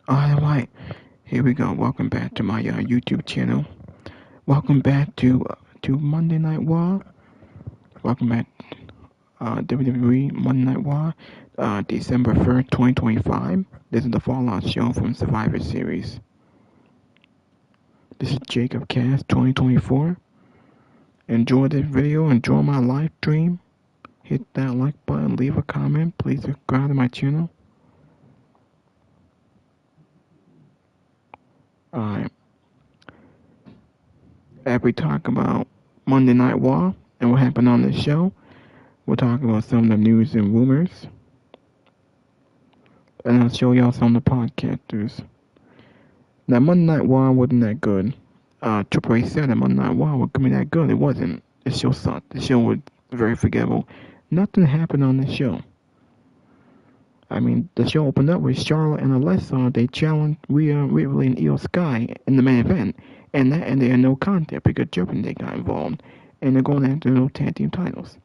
Alright, here we go. Welcome back to my YouTube channel. Welcome back to Monday Night Raw. Welcome back WWE Monday Night Raw, December 1st, 2025. This is the Fallout show from Survivor Series. This is Jacob Cast 2024. Enjoy this video, enjoy my live stream. Hit that like button, leave a comment. Please subscribe to my channel. Alright. As we talk about Monday Night Raw and what happened on this show, we'll talk about some of the news and rumors. And I'll show y'all some of the podcasters. Now, Monday Night Raw wasn't that good. Triple H said that Monday Night Raw was going to be that good. It wasn't. The show sucked. The show was very forgettable. Nothing happened on the show. I mean, the show opened up with Charlotte and Alexa. They challenged Rhea Ripley and Io Sky in the main event. And that ended in no contest because Judgment Day got involved. And they're going after no tag team titles.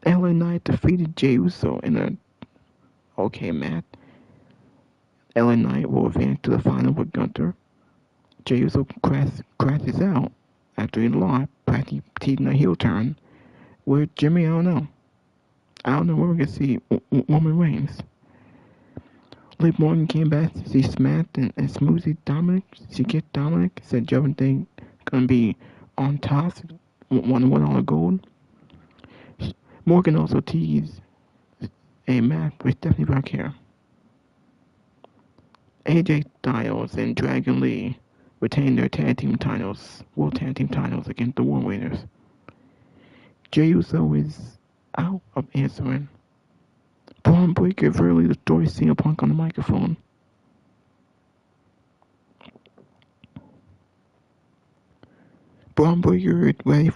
LA Knight defeated Jey Uso in a okay match. LA Knight will advance to the final with Gunther. Jey Uso crashes out after he lost, teasing a heel turn with Jimmy. I don't know where we're going to see Roman Reigns. Liv Morgan came back. She smacked and smoothed Dominic. She kicked Dominic. Said Judgment Day going to be on top. Want to win all the gold. Morgan also teased a match with Stephanie Vaquer. AJ Styles and Dragon Lee retained their tag team titles, world tag team titles against the War Raiders. Jey Uso is out of answering. Bron Breakker verbally destroyed CM Punk on the microphone. Bron Breakker is ready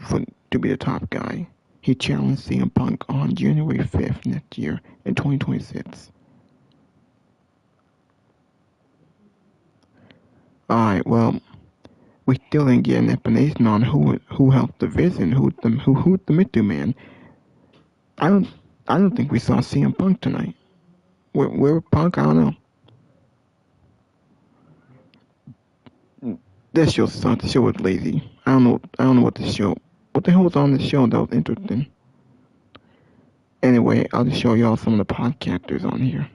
to be the top guy. He challenged CM Punk on January 5th next year in 2026. Alright, well, we still didn't get an explanation on who helped the Vision, who's the mystery man. I don't think we saw CM Punk tonight. Where Punk? I don't know. This show sucked. The show was lazy. I don't know what the hell was on the show that was interesting. Anyway, I'll just show y'all some of the podcasters on here.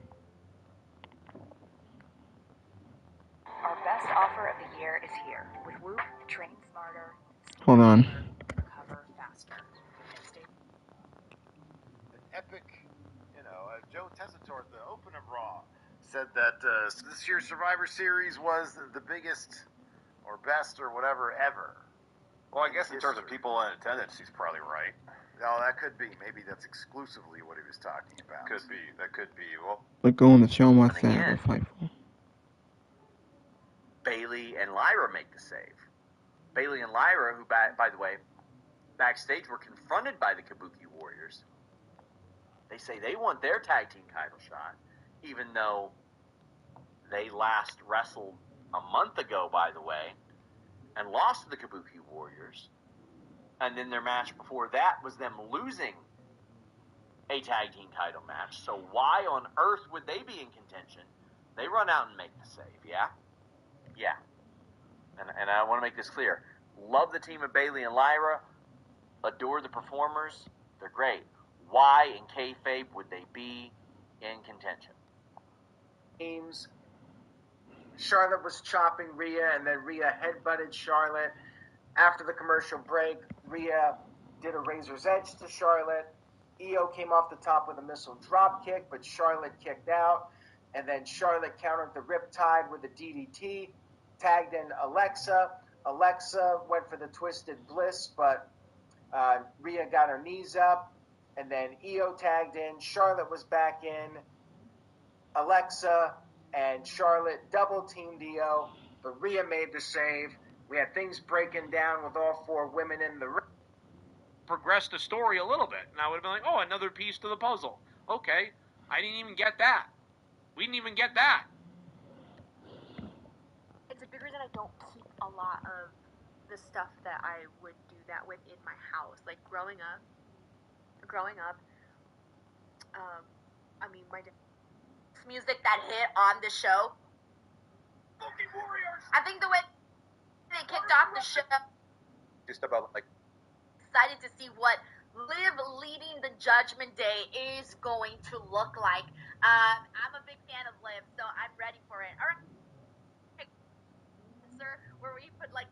Our best offer of the year is here. With Whoop, train smarter. Hold on. Recover faster. An epic, Joe Tessitore at the open of Raw said that this year's Survivor Series was the biggest or best or whatever ever. Well, I guess in terms of people in attendance, he's probably right. No, that could be. Maybe that's exclusively what he was talking about. Could be. That could be. Well, Let's go on the show my And again, Fightful. Bayley and Lyra make the save. Bayley and Lyra, who, by the way, backstage were confronted by the Kabuki Warriors. They say they want their tag team title shot, even though they last wrestled a month ago, by the way, and lost to the Kabuki Warriors. And then their match before that was them losing a tag team title match. So why on earth would they be in contention? They run out and make the save, yeah? Yeah. And I want to make this clear. Love the team of Bayley and Lyra. Adore the performers. They're great. Why in kayfabe would they be in contention? Teams. Charlotte was chopping Rhea, and then Rhea headbutted Charlotte. After the commercial break, Rhea did a razor's edge to Charlotte. Io came off the top with a missile drop kick, but Charlotte kicked out. And then Charlotte countered the Riptide with a DDT, tagged in Alexa. Alexa went for the Twisted Bliss, but Rhea got her knees up. And then Io tagged in. Charlotte was back in. Alexa and Charlotte double-teamed Io, but Rhea made the save. We had things breaking down with all four women in the ring. Progressed the story a little bit, and I would have been like, oh, another piece to the puzzle. Okay, I didn't even get that. We didn't even get that. It's a big reason I don't keep a lot of the stuff that I would do that with in my house. Like growing up, I mean, my music that hit on the show I think the way they kicked off the show, Just about like excited to see what Liv leading the Judgment Day is going to look like. I'm a big fan of Liv, so I'm ready for it. All right, sir, where we put like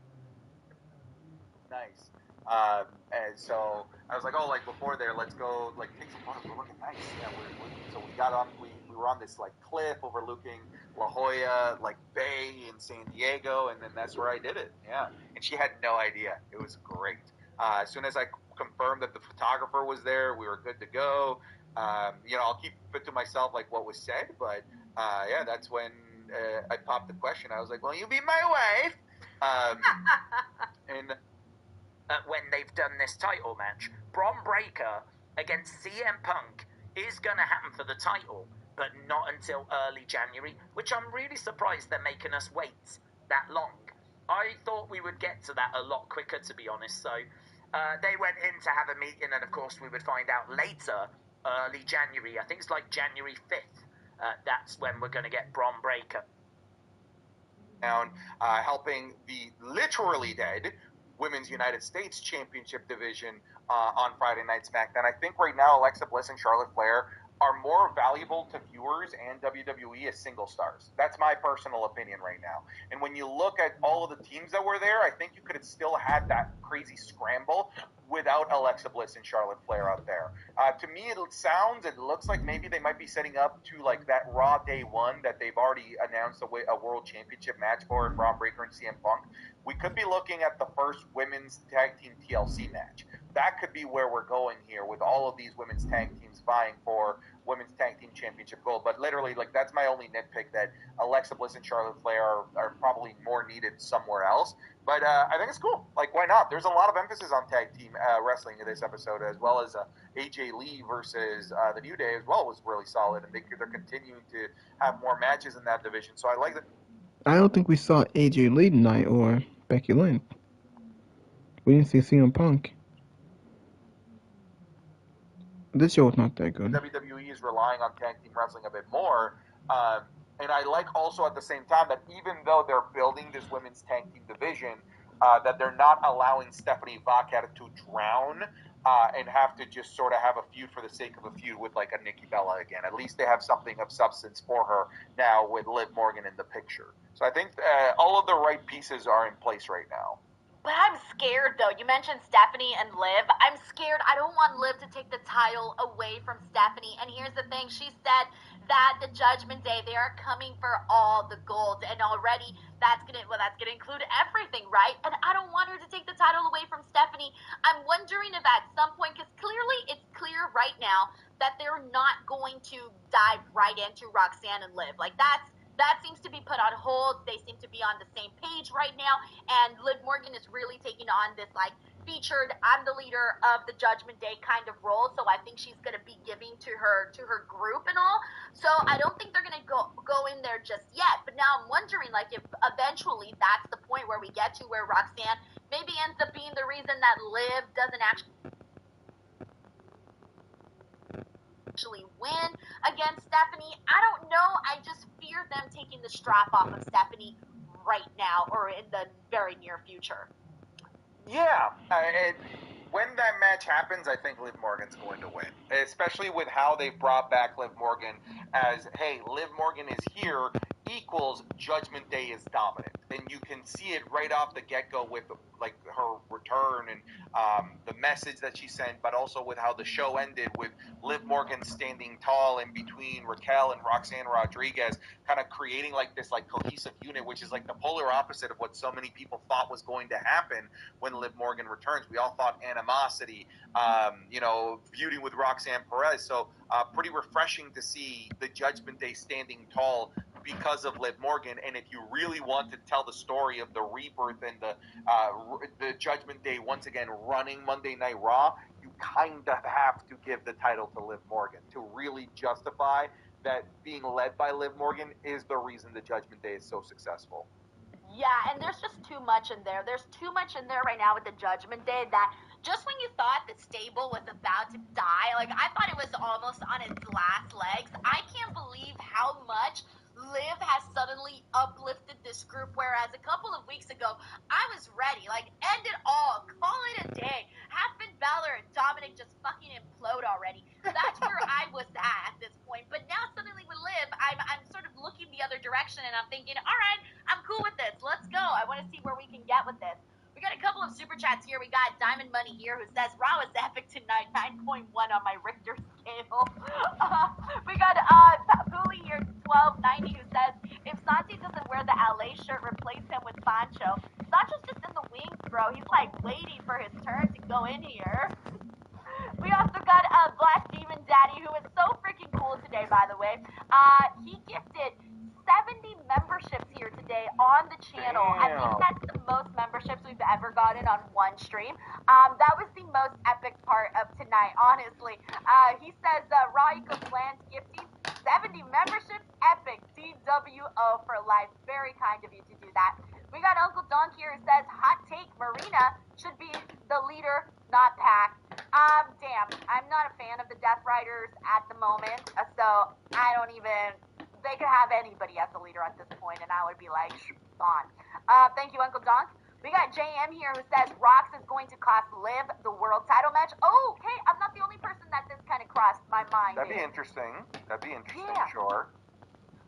nice. And so I was like, oh, like before there, let's go, like take some photos. We're looking nice. Yeah, so we got on, we were on this like cliff overlooking La Jolla, like Bay in San Diego, and then that's where I did it. Yeah, and she had no idea. It was great. As soon as I confirmed that the photographer was there, we were good to go. I'll keep it to myself like what was said, but yeah, that's when I popped the question. I was like, "Will you be my wife?" And when they've done this title match, Bron Breakker against CM Punk is going to happen for the title, but not until early January, which I'm really surprised they're making us wait that long. I thought we would get to that a lot quicker, to be honest. So they went in to have a meeting, and of course we would find out later, early January. I think it's like January 5th. That's when we're going to get Bron Breakker down, helping the literally dead Women's United States Championship division on Friday Night SmackDown. I think right now Alexa Bliss and Charlotte Flair are more valuable to viewers and WWE as single stars. That's my personal opinion right now. And when you look at all of the teams that were there, I think you could have still had that crazy scramble without Alexa Bliss and Charlotte Flair out there. To me, it sounds and looks like maybe they might be setting up to like that Raw Day 1 that they've already announced a World Championship match for in Bron Breakker and CM Punk. We could be looking at the first women's tag team TLC match. That could be where we're going here with all of these women's tag teams vying for women's tag team championship gold. But literally, like, that's my only nitpick, that Alexa Bliss and Charlotte Flair are probably more needed somewhere else. But I think it's cool. Like, why not? There's a lot of emphasis on tag team wrestling in this episode, as well as AJ Lee versus the New Day as well was really solid, and they're continuing to have more matches in that division. So I like that. I don't think we saw AJ Lee tonight or Becky Lynch. We didn't see CM Punk. This show was not that good. WWE is relying on tag team wrestling a bit more. And I like also at the same time that even though they're building this women's tag team division, that they're not allowing Stephanie Vaquer to drown and have to just sort of have a feud for the sake of a feud with like a Nikki Bella again. At least they have something of substance for her now with Liv Morgan in the picture. So I think all of the right pieces are in place right now. But I'm scared, though. You mentioned Stephanie and Liv. I'm scared. I don't want Liv to take the title away from Stephanie. And here's the thing. She said that the Judgment Day, they are coming for all the gold. And already that's going to include everything, right? And I don't want her to take the title away from Stephanie. I'm wondering if at some point, because clearly it's clear right now that they're not going to dive right into Roxanne and Liv. Like, that seems to be put on hold. They seem to be on the same page right now. And Liv Morgan is really taking on this, like, featured, I'm the leader of the Judgment Day kind of role. So I think she's going to be giving to her group and all. So I don't think they're going to go in there just yet. But now I'm wondering, like, if eventually that's the point where we get to where Roxanne maybe ends up being the reason that Liv doesn't actually win against Stephanie. I don't know. I just fear them taking the strap off of Stephanie right now or in the very near future. Yeah, and when that match happens, I think Liv Morgan's going to win, especially with how they've brought back Liv Morgan as, hey, Liv Morgan is here equals Judgment Day is dominant. And you can see it right off the get-go with, like, her return and the message that she sent, but also with how the show ended with Liv Morgan standing tall in between Raquel and Roxanne Rodriguez, kind of creating, like, this, like, cohesive unit, which is, like, the polar opposite of what so many people thought was going to happen when Liv Morgan returns. We all thought animosity, feuding with Roxanne Perez. So pretty refreshing to see the Judgment Day standing tall because of Liv Morgan. And if you really want to tell the story of the rebirth and the Judgment Day once again running Monday Night Raw, you kind of have to give the title to Liv Morgan to really justify that being led by Liv Morgan is the reason the Judgment Day is so successful. Yeah, and there's just too much in there. There's too much in there right now with the Judgment Day that just when you thought the stable was about to die, like, I thought it was almost on its last legs. I can't believe how much Liv has suddenly uplifted this this group, whereas a couple of weeks ago, I was ready. Like, end it all. Call it a day. Have Finn Balor and Dominic just fucking implode already. That's where I was at this point. But now suddenly with Liv, I'm sort of looking the other direction, and I'm thinking, all right, I'm cool with this. Let's go. I want to see where we can get with this. We got a couple of super chats here. We got Diamond Money here who says, Raw is epic tonight, 9.1 on my Richter scale. We got Puli here, 1290, who says, if Santi doesn't wear the LA shirt, replace him with Sancho. Sancho's just in the wings, bro. He's like waiting for his turn to go in here. We also got Black Demon Daddy, who is so freaking cool today, by the way. He gifted 70 memberships here today on the channel. Damn. I think that's the most memberships we've ever gotten on one stream. That was the most epic part of tonight, honestly. He says, Raw Eco Plans gifting 70 memberships, epic, DWO for life. Very kind of you to do that. We got Uncle Donk here who says, hot take, Marina should be the leader, not Pac. Damn, I'm not a fan of the Death Riders at the moment, so I don't even... They could have anybody as the leader at this point, and I would be like, on. Thank you, Uncle Donk. We got JM here who says Rox is going to cost Liv the world title match. Oh, okay, I'm not the only person that this kind of crossed my mind. That'd be interesting. Yeah. Sure.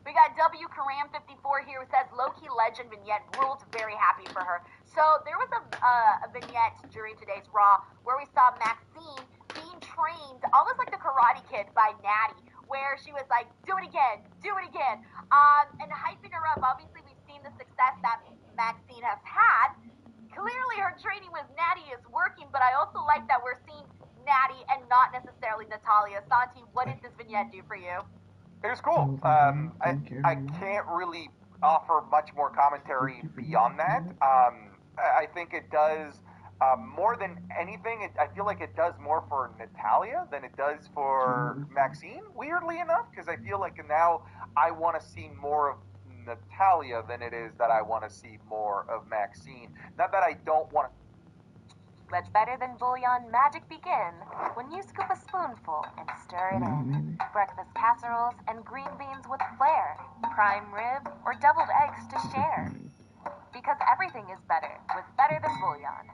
We got W Karam 54 here who says low-key legend vignette ruled. Very happy for her. So there was a vignette during today's Raw where we saw Maxine being trained almost like the Karate Kid by Natty, where she was like, do it again, and hyping her up. Obviously, we've seen the success that Maxine has had. Clearly, her training with Natty is working, but I also like that we're seeing Natty and not necessarily Natalia. Santi, what did this vignette do for you? It was cool. I can't really offer much more commentary beyond that. I think it does, more than anything, I feel like it does more for Natalia than it does for Maxine, weirdly enough, because I feel like now I want to see more of Natalia than it is that I want to see more of Maxine. Not that I don't want to. Let better than bouillon magic begin when you scoop a spoonful and stir it in. Breakfast casseroles and green beans with flair, prime rib, or deviled eggs to share. Because everything is better with better than bouillon.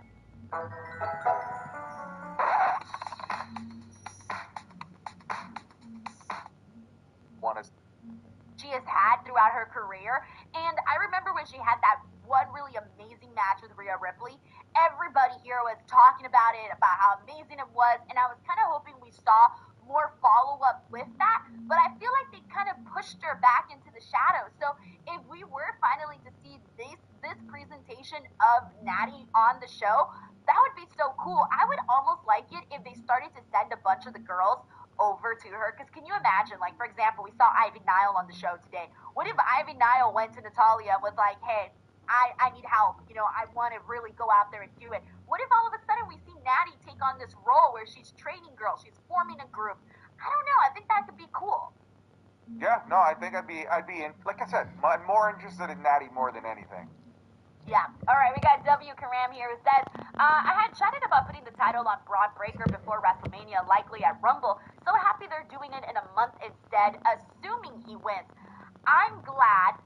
She has had throughout her career, and I remember when she had that one really amazing match with Rhea Ripley, everybody here was talking about it, about how amazing it was, and I was kind of hoping we saw more follow-up with that, but I feel like they kind of pushed her back into the shadows. So if we were finally to see this presentation of Natty on the show, that would be so cool. I would almost like it if they started to send a bunch of the girls over to her, because can you imagine, like, for example, we saw Ivy Nile on the show today. What if Ivy Nile went to Natalia and was like, hey, I need help, I want to really go out there and do it? What if all of a sudden we see Natty take on this role where she's training girls, she's forming a group? I don't know, I think that could be cool. Yeah, no, I think I'd be like I said, I'm more interested in Natty more than anything. Yeah. All right, we got W. Karam here who says, I had chatted about putting the title on Bron Breakker before WrestleMania, likely at Rumble. So happy they're doing it in a month instead, assuming he wins. I'm glad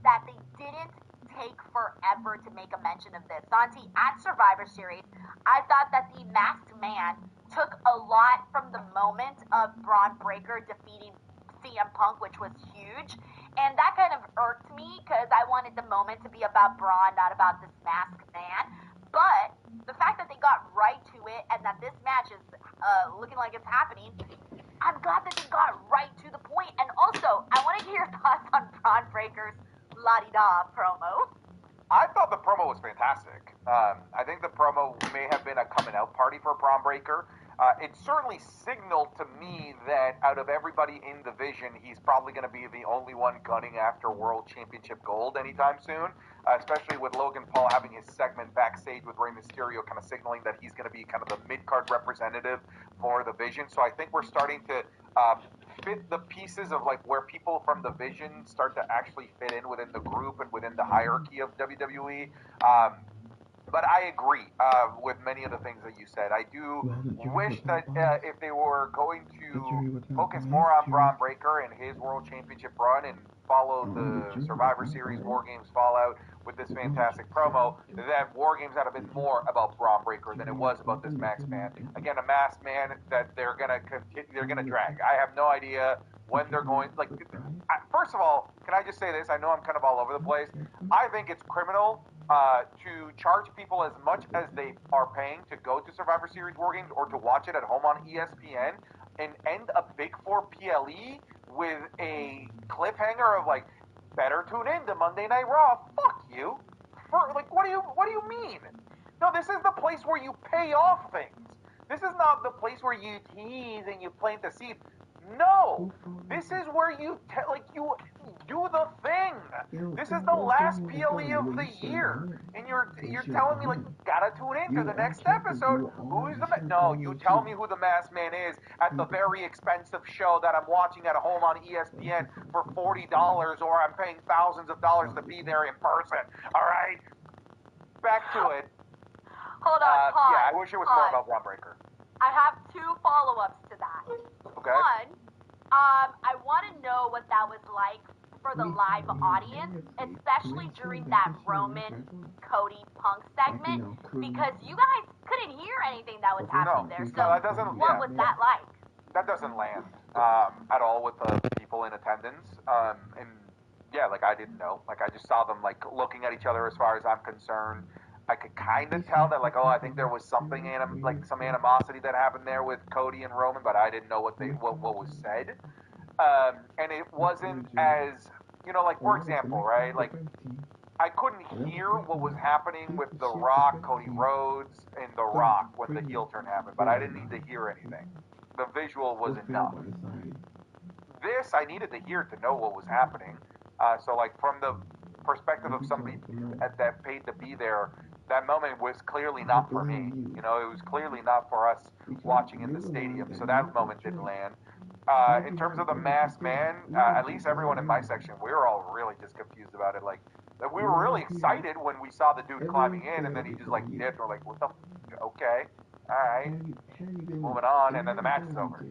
that they didn't take forever to make a mention of this. Santi, at Survivor Series, I thought that the Masked Man took a lot from the moment of Bron Breakker defeating CM Punk, which was huge. And that kind of irked me because I wanted the moment to be about Braun, not about this Masked Man. But the fact that they got right to it and that this match is looking like it's happening, I'm glad that they got right to the point. And also, I want to hear your thoughts on Bron Breakker's La-di-da promo. I thought the promo was fantastic. I think the promo may have been a coming out party for Bron Breakker. It certainly signaled to me that out of everybody in the division, he's probably going to be the only one gunning after World Championship gold anytime soon, especially with Logan Paul having his segment backstage with Rey Mysterio kind of signaling that he's going to be kind of the mid-card representative for the Vision. So I think we're starting to fit the pieces of like where people from the Vision start to actually fit in within the group and within the hierarchy of WWE. but I agree with many of the things that you said. I do wish that if they were going to focus more on Bron Breakker and his World Championship run and follow the Survivor Series War Games fallout with this fantastic promo, that War Games had been more about Bron Breakker than it was about this Masked Man. Again, a Masked Man that they're gonna drag. I have no idea when they're going. Like, first of all, can I just say this? I know I'm kind of all over the place. I think it's criminal to charge people as much as they are paying to go to Survivor Series War Games or to watch it at home on ESPN and end a Big Four PLE with a cliffhanger of like, better tune in to Monday Night Raw. Fuck you. Like, what do you mean? No, this is the place where you pay off things. This is not the place where you tease and you plant the seed. No, this is where you you do the thing. This is the last PLE of the year, and you're telling me like gotta tune in to the next episode. Who's the no? You tell me who the Masked Man is at the very expensive show that I'm watching at home on ESPN for $40, or I'm paying thousands of dollars to be there in person. All right, back to it. Hold on, pause. Yeah, I wish it was more about Bron Breakker. I have 2 follow-ups to that. Okay. One, I want to know what that was like for the live audience, especially during that Roman Cody Punk segment, because you guys couldn't hear anything that was happening there. So that doesn't, what was that like? That doesn't land at all with the people in attendance. And yeah, like I didn't know. Like I just saw them like looking at each other. As far as I'm concerned, I could kind of tell that like, oh, I think there was something like some animosity that happened there with Cody and Roman, but I didn't know what was said. And it wasn't as, you know, like for example, right? Like I couldn't hear what was happening with The Rock, Cody Rhodes, and The Rock when the heel turn happened, but I didn't need to hear anything. The visual was enough. This I needed to hear to know what was happening. So like from the perspective of somebody that paid to be there, that moment was clearly not for me. You know, it was clearly not for us watching in the stadium. So that moment didn't land. In terms of the Masked Man, at least everyone in my section, we were all really just confused about it. Like, we were really excited when we saw the dude climbing in, and then he just like dipped. We're like, what the? Okay, all right, moving on, and then the match is over.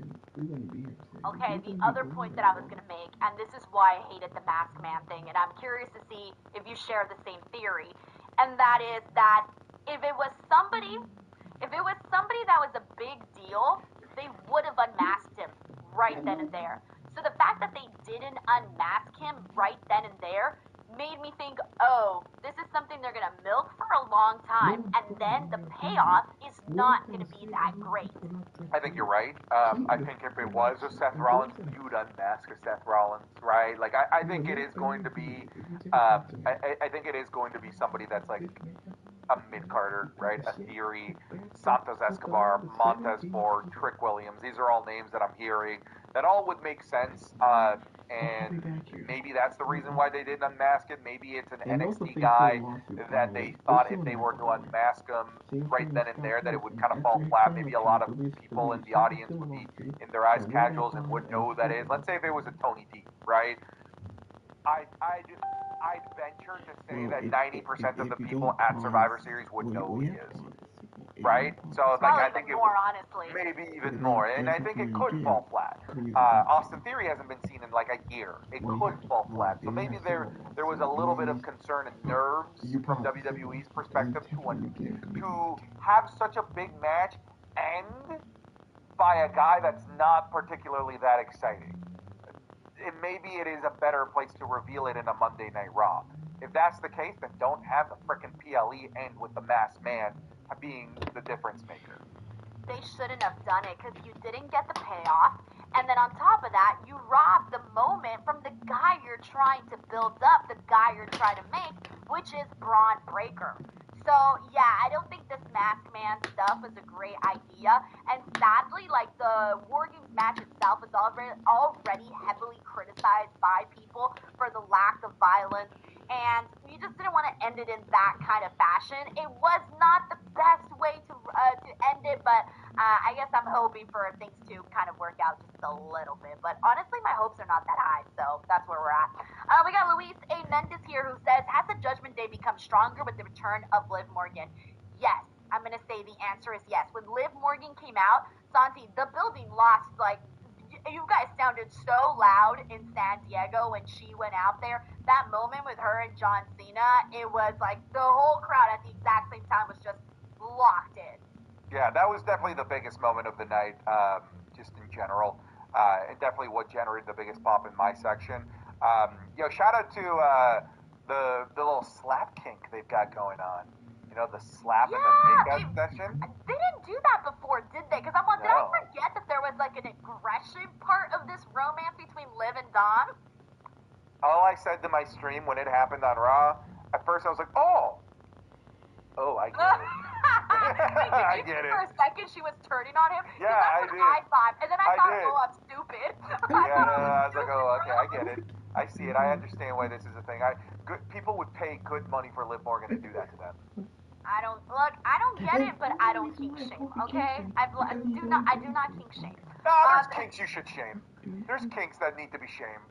Okay, the other point that I was going to make, and this is why I hated the Masked Man thing, and I'm curious to see if you share the same theory, and that is that if it was somebody that was a big deal, they would have unmasked him right then and there. So the fact that they didn't unmask him right then and there made me think, oh, this is something they're going to milk for a long time, and then the payoff is not going to be that great. I think you're right. I think if it was a Seth Rollins, you would unmask a Seth Rollins, right? Like, I think it is going to be, I think it is going to be somebody that's like a mid-carder, right? A Theory, Santos Escobar, Montez Ford, Trick Williams. These are all names that I'm hearing that all would make sense. And maybe that's the reason why they didn't unmask it. Maybe it's an NXT guy that they thought if they were to unmask him right then and there that it would kind of fall flat. Maybe a lot of people in the audience would be in their eyes casuals and wouldn't know who that is. Let's say if it was a Tony D, right? I'd venture to say that 90% of the people at Survivor Series would know who he is. Right? So like, I think it more, honestly. Maybe even more. And I think it could fall flat. Austin Theory hasn't been seen in like a year. It could fall flat. So maybe there was a little bit of concern and nerves from WWE's perspective to have such a big match end by a guy that's not particularly that exciting. And maybe it is a better place to reveal it in a Monday Night Raw. If that's the case, then don't have the frickin' PLE end with the Masked Man being the difference maker. They shouldn't have done it because you didn't get the payoff, and then on top of that, you robbed the moment from the guy you're trying to build up, the guy you're trying to make, which is Bron Breakker. So yeah, I don't think this Masked Man stuff was a great idea, and sadly, like the War Games match itself is already heavily criticized by people for the lack of violence, and we just didn't want to end it in that kind of fashion. It was not the best way to end it, but I guess I'm hoping for things to kind of work out just a little bit. But honestly, my hopes are not that high, so that's where we're at. We got Luis A. Mendes here who says, has the Judgment Day become stronger with the return of Liv Morgan? Yes. I'm going to say the answer is yes. When Liv Morgan came out, Santi, the building lost, like, you guys sounded so loud in San Diego when she went out there. That moment with her and John Cena, it was like the whole crowd at the exact same time was just locked in. Yeah, that was definitely the biggest moment of the night, just in general. And definitely what generated the biggest pop in my section. Shout out to the little slap kink they've got going on. You know, the slap and the makeout session. They didn't do that before, did they? Because I'm like, did I forget that there was like an aggression part of this romance between Liv and Don? All I said to my stream when it happened on Raw, at first I was like, oh, I get it. I get it. For a second, she was turning on him. Yeah, I did. I thought, and then I thought, did. oh, I'm stupid. I was like, oh, okay, I get it. I see it. I understand why this is a thing. People would pay good money for Liv Morgan to do that to them. I don't get it, but I don't kink shame. Okay, I do not kink shame. No, there's kinks you should shame. There's kinks that need to be shamed.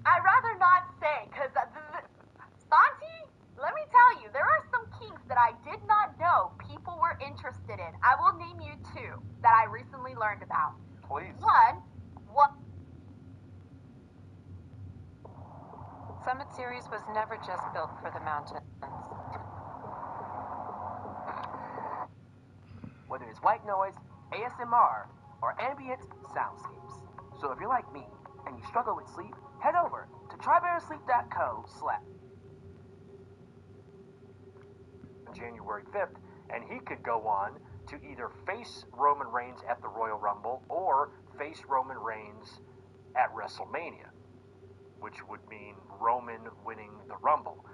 I'd rather not say, because Santi, let me tell you, there are some kinks that I did not know people were interested in. I will name you two that I recently learned about. Please. One. Summit Series was never just built for the mountains. Whether it's white noise, ASMR, or ambient soundscapes. So if you're like me and you struggle with sleep, head over to trybearsleep.co/ January 5th, and he could go on to either face Roman Reigns at the Royal Rumble or face Roman Reigns at WrestleMania, which would mean Roman winning the Rumble.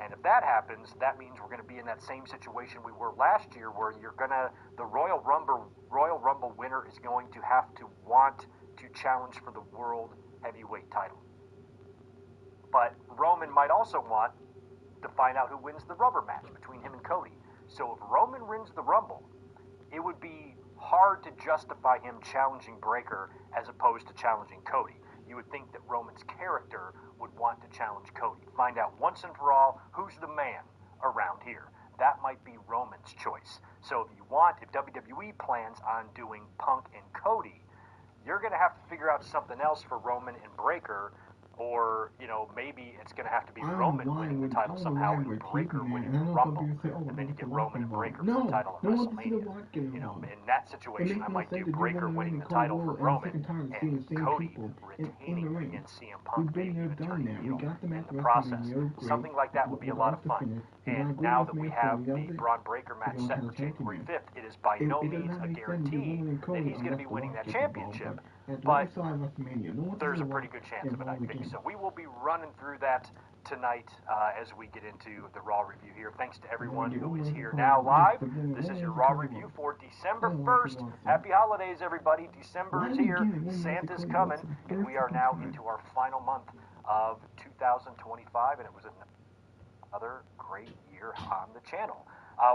And if that happens, that means we're going to be in that same situation we were last year, where the Royal Rumble winner is going to have to want to challenge for the World Heavyweight title. But Roman might also want to find out who wins the rubber match between him and Cody. So if Roman wins the Rumble, it would be hard to justify him challenging Breakker as opposed to challenging Cody. You would think that Roman's character would want to challenge Cody. Find out once and for all who's the man around here. That might be Roman's choice. So if WWE plans on doing Punk and Cody, you're going to have to figure out something else for Roman and Breakker, or, maybe it's going to have to be Roman winning the title somehow and Breakker winning the Rumble, and then you get Roman and Breakker for the title at WrestleMania. In that situation, I might do Breakker winning the title for Roman and Cody retaining against CM Punk, maybe even turning heel in the process. Something like that would be a lot of fun. And now that we have the Bron Breakker match set for January 5th, it is by no means a guarantee that he's going to be winning that championship, but there's a pretty good chance of it, I think. So we will be running through that tonight as we get into the Raw review here. Thanks to everyone who is here now live. This is your Raw review for December 1st. Happy holidays, everybody. December is here. Santa's coming. And we are now into our final month of 2025, and it was another great year on the channel.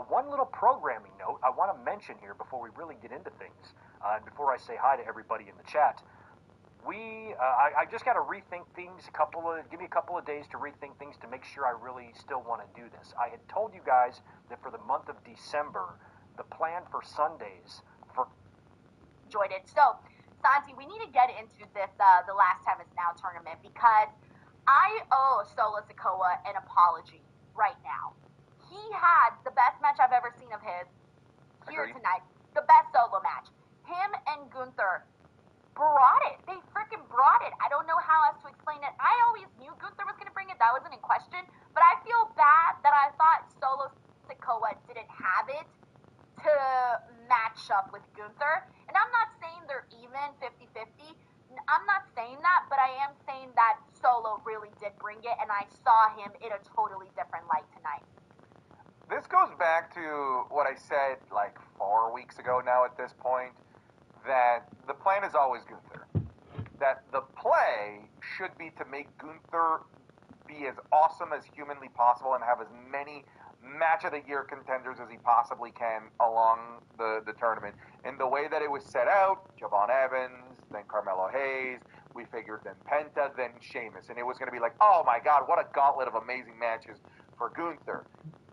One little programming note I want to mention here before we really get into things, and before I say hi to everybody in the chat. I just got to rethink things. Give me a couple of days to rethink things to make sure I really still want to do this. I had told you guys that for the month of December, the plan for Sundays enjoyed it. So, Santi, we need to get into this the Last Time Is Now tournament, because I owe Solo Sikoa an apology right now. He had the best match I've ever seen of his here tonight. The best solo match. Him and Gunther brought it. They freaking brought it. I don't know how else to explain it. I always knew Gunther was going to bring it. That wasn't in question. But I feel bad that I thought Solo Sikoa didn't have it to match up with Gunther. And I'm not saying they're even 50-50. I'm not saying that, but I am saying that Solo really did bring it, and I saw him in a totally different light tonight. This goes back to what I said like 4 weeks ago now at this point, that the plan is always Gunther. That the play should be to make Gunther be as awesome as humanly possible and have as many match of the year contenders as he possibly can along the tournament. In the way that it was set out, Javon Evans, then Carmelo Hayes, we figured then Penta, then Sheamus. And it was going to be like, oh my God, what a gauntlet of amazing matches for Gunther.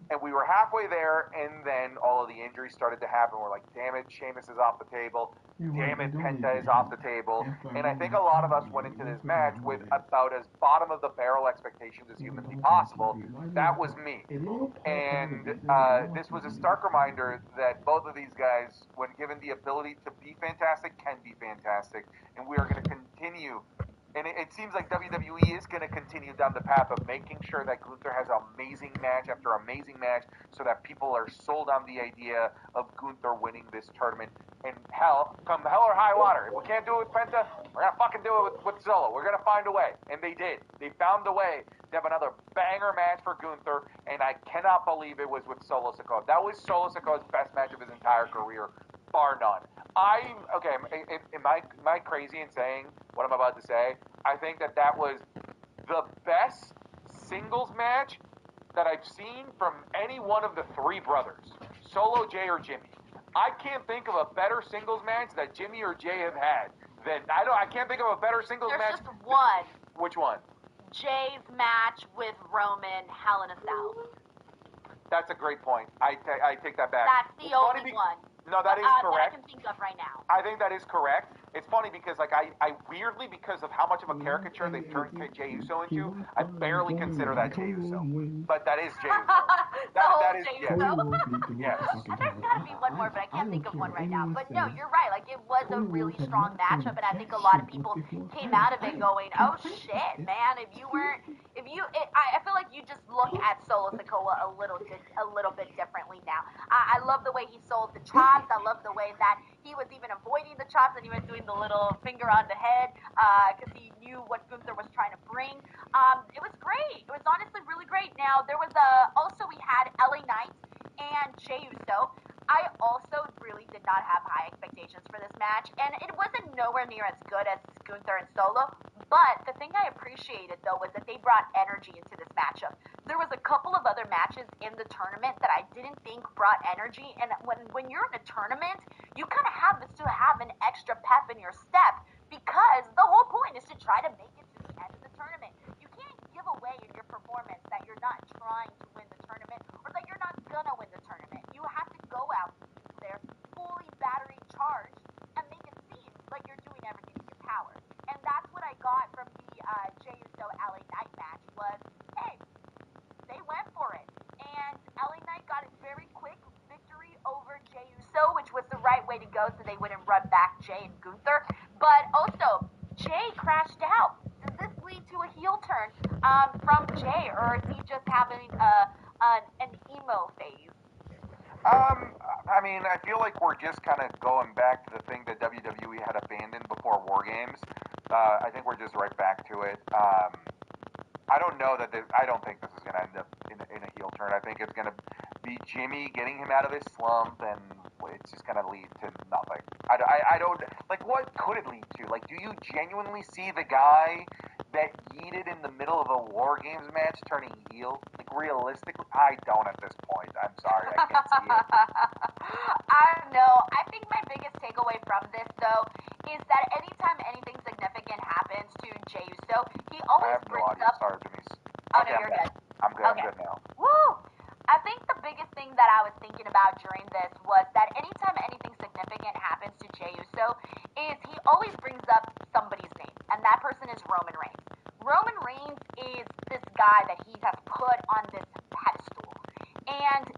And we were halfway there, and then all of the injuries started to happen. We're like, damn it, Sheamus is off the table. Damn it, Penta is off the table. And I think a lot of us went into this match with about as bottom of the barrel expectations as humanly possible. That was me. And this was a stark reminder that both of these guys, when given the ability to be fantastic, can be fantastic. And we are going to continue. And it seems like WWE is going to continue down the path of making sure that Gunther has amazing match after amazing match so that people are sold on the idea of Gunther winning this tournament. And come hell or high water. If we can't do it with Penta, we're going to fucking do it with Solo. We're going to find a way. And they did. They found a way to have another banger match for Gunther, and I cannot believe it was with Solo Sikoa. That was Solo Sikoa's best match of his entire career, bar none. Am I crazy in saying what I'm about to say? I think that was the best singles match that I've seen from any one of the three brothers, Solo, Jay, or Jimmy. I can't think of a better singles match that Jimmy or Jay have had than I can't think of a better singles match. There's just one. Which one? Jay's match with Roman, Hell in a Cell. That's a great point. I take that back. That's the only one. No, that is correct. That I can think of right now. I think that is correct. It's funny because, like, I weirdly, because of how much of a caricature they've turned Jey Uso into, I barely consider that Jey Uso. But that is Jey Uso. that is Jey Uso. Yes. And there's gotta be one more, but I can't think of one right now. But no, you're right. Like, it was a really strong matchup, and I think a lot of people came out of it going, "Oh shit, man! I feel like you just look at Solo Sikoa a little bit differently now. I love the way he sold the chops. I love the way that he was even avoiding the chops and he was doing the little finger on the head because he knew what Gunther was trying to bring. It was great. It was honestly really great. Now, there was also we had LA Knight and Jey Uso. I also really did not have high expectations for this match, and it wasn't nowhere near as good as Gunther and Solo, but the thing I appreciated, though, was that they brought energy into this matchup. There was a couple of other matches in the tournament that I didn't think brought energy, and when you're in a tournament, you kind of have to have an extra pep in your step, because the whole point is to try to make it to the end of the tournament. You can't give away in your performance that you're not trying to win the tournament, or that you're not gonna win the tournament. You have to go out there fully battery charged and make it seem like you're doing everything in your power. And that's what I got from the Jey Uso LA Knight match was, hey, they went for it. And LA Knight got a very quick victory over Jey Uso, which was the right way to go so they wouldn't run back Jay and Gunther. But also, Jay crashed out. Does this lead to a heel turn from Jay, or is he just having an emo phase? I mean, I feel like we're just kind of going back to the thing that WWE had abandoned before War Games. I think we're just right back to it. I don't know that I don't think this is going to end up in a heel turn. I think it's going to be Jimmy getting him out of his slump, and it's just going to lead to nothing. I don't, like, what could it lead to? Like, do you genuinely see the guy that yeeted in the middle of a War Games match turning heel? Like, realistically, I don't at this point. I'm sorry, I can't see it. I don't know. I think my biggest takeaway from this, though, is that anytime anything significant happens to Jey Uso, he always brings up... Sorry, Jimmy's. Oh, no, you're good. I'm good. Okay. I'm good now. Woo! I think the biggest thing that I was thinking about during this was that anytime anything significant happens to Jey Uso, is he always brings up somebody's name, and that person is Roman Reigns. Roman Reigns is this guy that he has put on this pedestal, and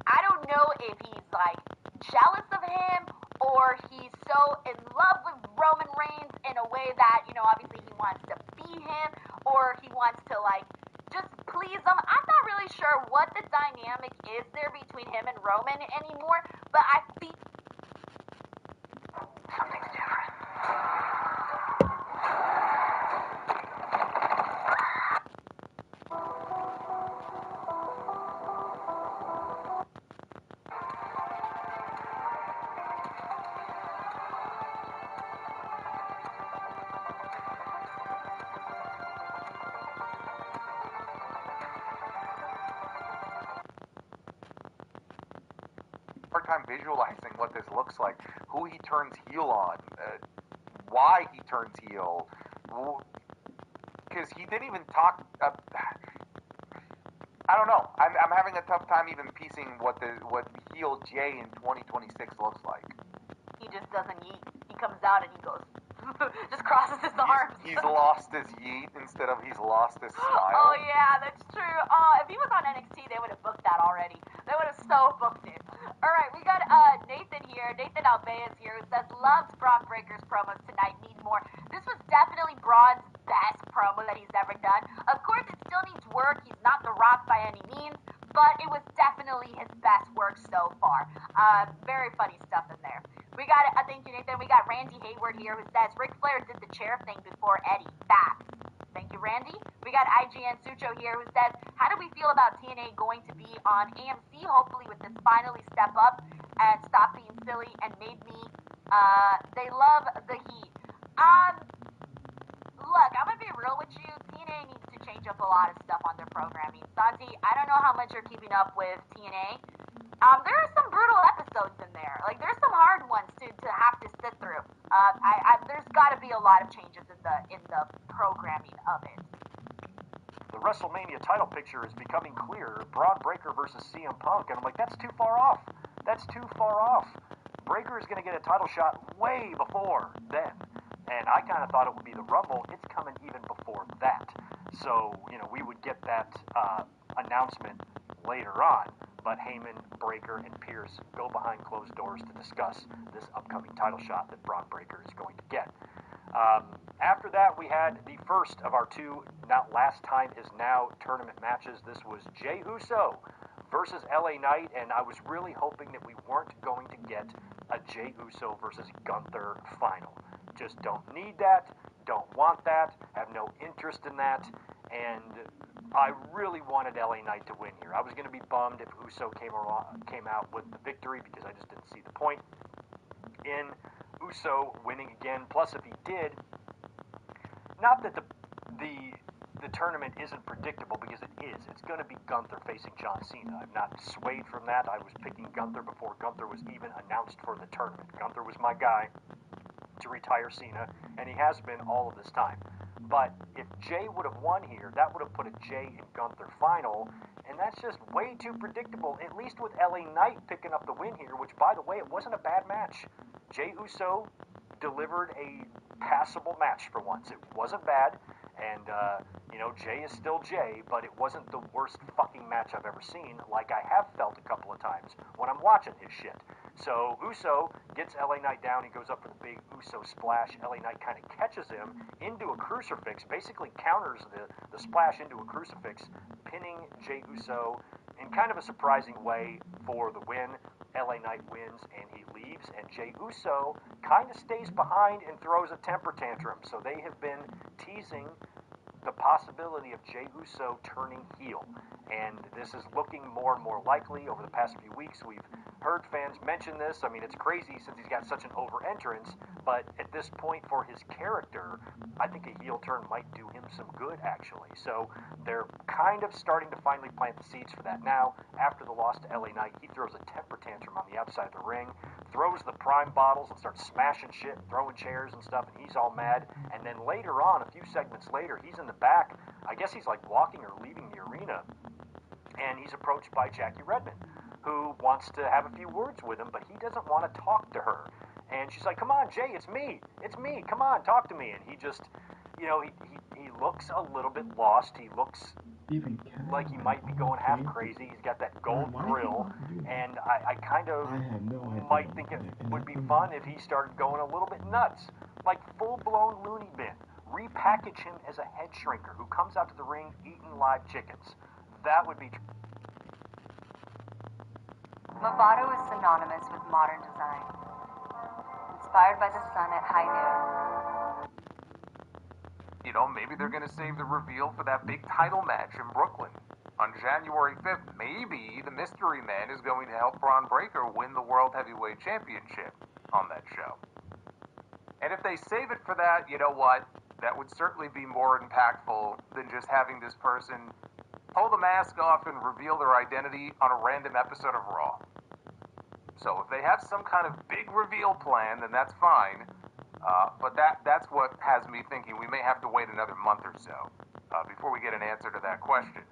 I don't know if he's like jealous of him or he's so in love with Roman Reigns in a way that, you know, obviously he wants to be him, or he wants to like just please him. I'm not really sure what the dynamic is there between him and Roman anymore, but I think something's different. Hard time visualizing what this looks like, who he turns heel on, why he turns heel, because he didn't even talk. I don't know. I'm having a tough time even piecing what heel Jay in 2026 looks like. He just doesn't yeet. He comes out and he goes, just crosses his arms. He's lost his yeet instead of he's lost his smile. Oh yeah, that's true. If he was on NXT, they would have booked that already. They would have so booked it. All right, we got Nathan here. Nathan Alveaz here, who says loved Bron Breaker's promos tonight. Need more. This was definitely Bron's best promo that he's ever done. Of course, it still needs work. He's not The Rock by any means, but it was definitely his best work so far. Very funny stuff in there. We got, thank you, Nathan. We got Randy Hayward here, who says Ric Flair did the chair thing before Eddie. Facts. Thank you, Randy. We got IGN Sucho here, who says, how do we feel about TNA going to be on AMC? Hopefully with this finally step up and stop being silly and made me, they love the heat. Look, I'm gonna be real with you. TNA needs to change up a lot of stuff on their programming. Santi, I don't know how much you're keeping up with TNA. There are some brutal episodes in there. Like, there's some hard ones to have to sit through. There's got to be a lot of changes in the programming of it. The WrestleMania title picture is becoming clear. Bron Breakker versus CM Punk, and I'm like, that's too far off. That's too far off. Breakker is going to get a title shot way before then. And I kind of thought it would be the Rumble. It's coming even before that. So, we would get that announcement later on. But Heyman, Breakker, and Pierce go behind closed doors to discuss this upcoming title shot that Bron Breakker is going to get. After that, we had the first of our two Not Last Time Is Now tournament matches. This was Jey Uso versus LA Knight, and I was really hoping that we weren't going to get a Jey Uso versus Gunther final. Just don't need that, don't want that, have no interest in that, and I really wanted LA Knight to win here. I was going to be bummed if Uso came out with the victory because I just didn't see the point in Uso winning again. Plus, if he did, not that the tournament isn't predictable, because it is. It's going to be Gunther facing John Cena. I'm not swayed from that. I was picking Gunther before Gunther was even announced for the tournament. Gunther was my guy to retire Cena, and he has been all of this time. But if Jey would have won here, that would have put a Jey and Gunther final, and that's just way too predictable, at least with LA Knight picking up the win here, which, by the way, it wasn't a bad match. Jey Uso delivered a passable match for once. It wasn't bad, and, Jey is still Jey, but it wasn't the worst fucking match I've ever seen, like I have felt a couple of times when I'm watching his shit. So Uso gets LA Knight down. He goes up for the big Uso splash. LA Knight kind of catches him into a crucifix, basically counters the splash into a crucifix, pinning Jey Uso in kind of a surprising way for the win. LA Knight wins and he leaves, and Jey Uso kind of stays behind and throws a temper tantrum. So they have been teasing the possibility of Jey Uso turning heel, and this is looking more and more likely. Over the past few weeks, we've heard fans mention this. I mean, it's crazy since he's got such an over entrance, but at this point for his character, I think a heel turn might do him some good, actually. So they're kind of starting to finally plant the seeds for that now. After the loss to LA Knight, he throws a temper tantrum on the outside of the ring, throws the Prime bottles and starts smashing shit, throwing chairs and stuff, and he's all mad. And then later on, a few segments later, he's in the back. I guess he's like walking or leaving the arena, and he's approached by Jackie Redmond, who wants to have a few words with him, but he doesn't want to talk to her. And she's like, come on, Jey, it's me, come on, talk to me. And he just, he looks a little bit lost. He looks like he might be going half crazy. He's got that gold grill, and I kind of might think it would be fun if he started going a little bit nuts, like full-blown loony bin. Repackage him as a head shrinker who comes out to the ring eating live chickens. That would be... Movado is synonymous with modern design. Inspired by the sun at high noon. Maybe they're going to save the reveal for that big title match in Brooklyn on January 5th. Maybe the Mystery Man is going to help Bron Breakker win the World Heavyweight Championship on that show. And if they save it for that, you know what? That would certainly be more impactful than just having this person pull the mask off and reveal their identity on a random episode of Raw. So if they have some kind of big reveal plan, then that's fine. But that's what has me thinking we may have to wait another month or so before we get an answer to that question.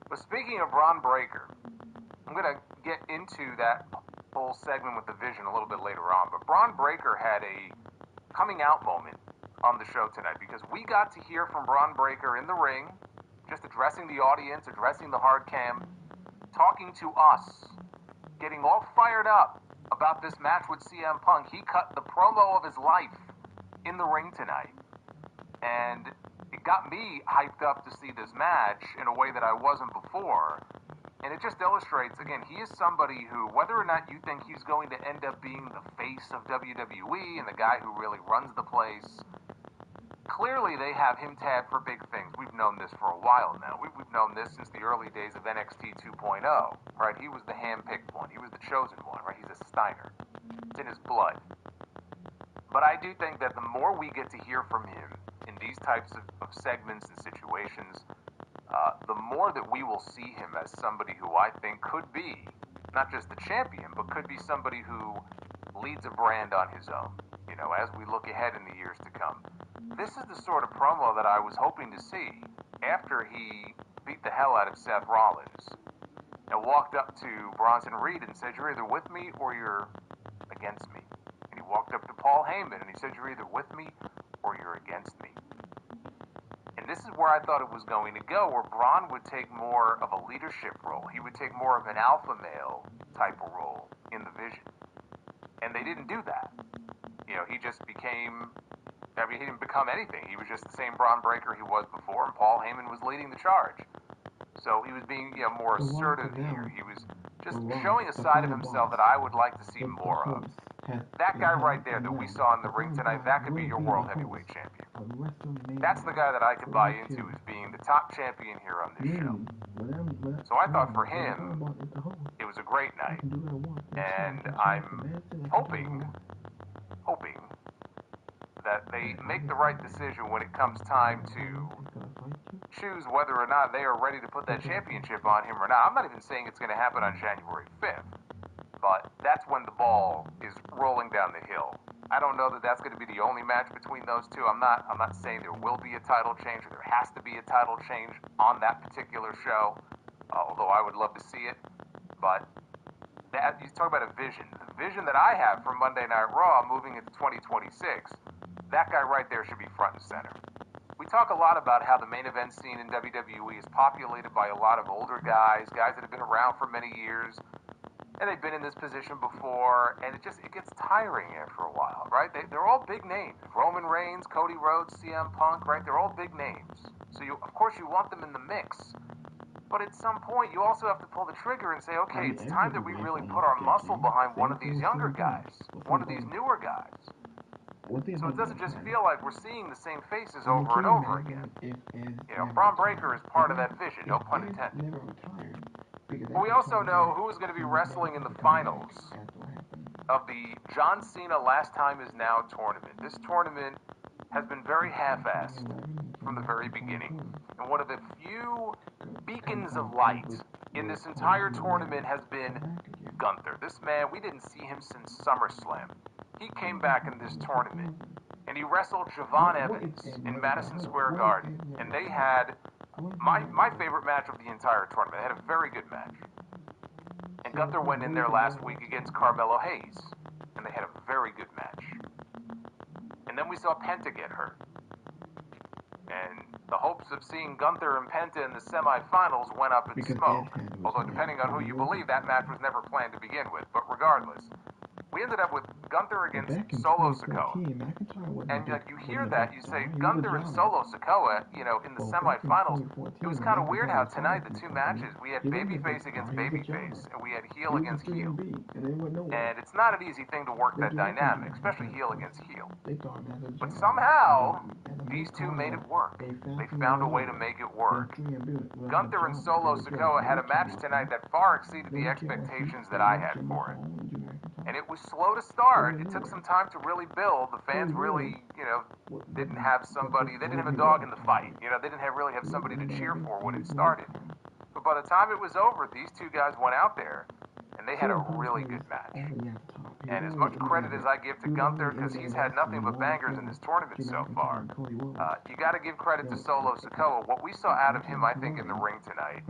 But speaking of Bron Breakker, I'm going to get into that whole segment with the Vision a little bit later on. But Bron Breakker had a coming out moment on the show tonight because we got to hear from Bron Breakker in the ring, just addressing the audience, addressing the hard cam, talking to us, getting all fired up about this match with CM Punk. He cut the promo of his life in the ring tonight. And it got me hyped up to see this match in a way that I wasn't before. And it just illustrates, again, he is somebody who, whether or not you think he's going to end up being the face of WWE and the guy who really runs the place, clearly they have him tabbed for big things. We've known this for a while now. We've known this since the early days of NXT 2.0, right? He was the hand-picked one. He was the chosen one, right? He's a Steiner. It's in his blood. But I do think that the more we get to hear from him in these types of segments and situations, the more that we will see him as somebody who I think could be not just the champion, but could be somebody who leads a brand on his own, you know, as we look ahead in the years to come. This is the sort of promo that I was hoping to see after he beat the hell out of Seth Rollins and walked up to Bronson Reed and said, "You're either with me or you're against me." And he walked up to Paul Heyman and he said, "You're either with me or you're against me." And this is where I thought it was going to go, where Bron would take more of a leadership role. He would take more of an alpha male type of role in the Vision. And they didn't do that. You know, he just became, I mean, he didn't become anything. He was just the same Bron Breakker he was before, and Paul Heyman was leading the charge. So he was being, you know, more assertive here. He was just showing a side of himself that I would like to see more of. That guy right there that we saw in the ring tonight, that could be your world heavyweight champion. That's the guy that I could buy into as being the top champion here on this show. So I thought for him, it was a great night. And I'm hoping that they make the right decision when it comes time to choose whether or not they are ready to put that championship on him or not. I'm not even saying it's going to happen on January 5th. But that's when the ball is rolling down the hill. I don't know that that's going to be the only match between those two. I'm not saying there will be a title change or there has to be a title change on that particular show, although I would love to see it. But that, you talk about a vision. The vision that I have for Monday Night Raw moving into 2026, that guy right there should be front and center. We talk a lot about how the main event scene in WWE is populated by a lot of older guys that have been around for many years. And they've been in this position before, and it gets tiring after a while, right? They're all big names. Roman Reigns, Cody Rhodes, CM Punk, right? They're all big names. So of course you want them in the mix. But at some point, you also have to pull the trigger and say, okay, it's time that we really put our muscle behind one of these younger guys, one of these newer guys. So it doesn't just feel like we're seeing the same faces over and over again. You know, Bron Breakker is part of that vision, no pun intended. But we also know who is going to be wrestling in the finals of the John Cena Last Time Is Now tournament. This tournament has been very half-assed from the very beginning. And one of the few beacons of light in this entire tournament has been Gunther. This man, we didn't see him since SummerSlam. He came back in this tournament, and he wrestled Javon Evans in Madison Square Garden. And they had my favorite match of the entire tournament. They had a very good match. And Gunther went in there last week against Carmelo Hayes, and they had a very good match. And then we saw Penta get hurt. And the hopes of seeing Gunther and Penta in the semifinals went up in smoke. Although depending on who you believe, that match was never planned to begin with. But regardless, we ended up with Gunther against Solo Sikoa. And like, you hear that, you say, Gunther and Solo Sikoa, you know, in the semifinals. It was kind of weird how tonight, the two matches, we had babyface against babyface, and we had heel against heel. And it's not an easy thing to work that dynamic, especially heel against heel. But somehow, these two made it work. They found a way to make it work. Gunther and Solo Sikoa had a match tonight that far exceeded the expectations that I had for it. And it was slow to start. It took some time to really build. The fans really, you know, didn't have somebody, they didn't have a dog in the fight. You know, they didn't really have somebody to cheer for when it started. But by the time it was over, these two guys went out there, and they had a really good match. And as much credit as I give to Gunther, because he's had nothing but bangers in this tournament so far, you got to give credit to Solo Sikoa. What we saw out of him, I think, in the ring tonight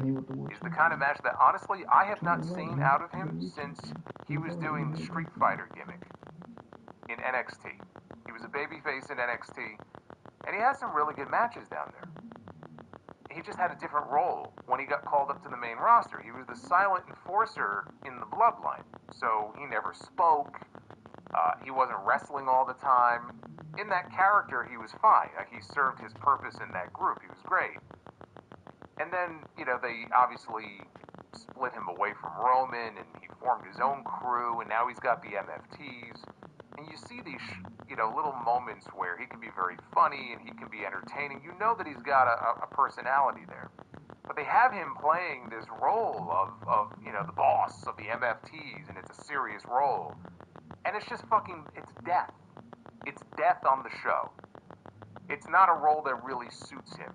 is the kind of match that, honestly, I have not seen out of him since he was doing the Street Fighter gimmick in NXT. He was a babyface in NXT, and he had some really good matches down there. He just had a different role when he got called up to the main roster. He was the silent enforcer in the bloodline, so he never spoke. He wasn't wrestling all the time. In that character, he was fine. He served his purpose in that group. He was great. And then, they obviously split him away from Roman, and he formed his own crew, and now he's got the MFTs. And you see these, little moments where he can be very funny and he can be entertaining. You know that he's got a personality there. But they have him playing this role of the boss of the MFTs, and it's a serious role. And it's just it's death. It's death on the show. It's not a role that really suits him.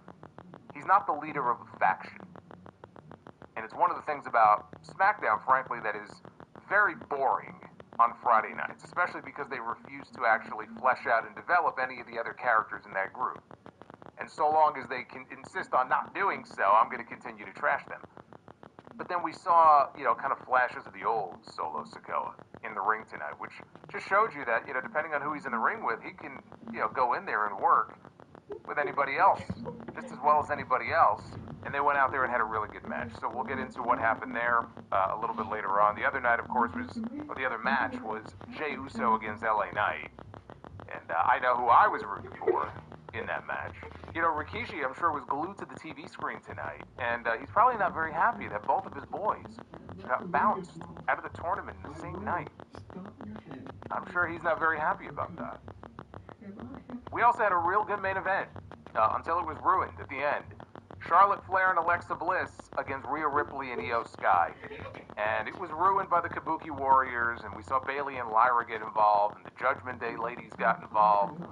He's not the leader of a faction. And it's one of the things about SmackDown, frankly, that is very boring on Friday nights, especially because they refuse to actually flesh out and develop any of the other characters in that group. And so long as they can insist on not doing so, I'm going to continue to trash them. But then we saw, kind of flashes of the old Solo Sikoa in the ring tonight, which just showed you that, depending on who he's in the ring with, he can, go in there and work with anybody else, just as well as anybody else. And they went out there and had a really good match. So we'll get into what happened there a little bit later on. The other night, of course, the other match was Jey Uso against LA Knight. And I know who I was rooting for in that match. Rikishi, I'm sure, was glued to the TV screen tonight. And he's probably not very happy that both of his boys got bounced out of the tournament in the same night. I'm sure he's not very happy about that. We also had a real good main event until it was ruined at the end. Charlotte Flair and Alexa Bliss against Rhea Ripley and Io Sky. And it was ruined by the Kabuki Warriors, and we saw Bayley and Lyra get involved, and the Judgment Day ladies got involved.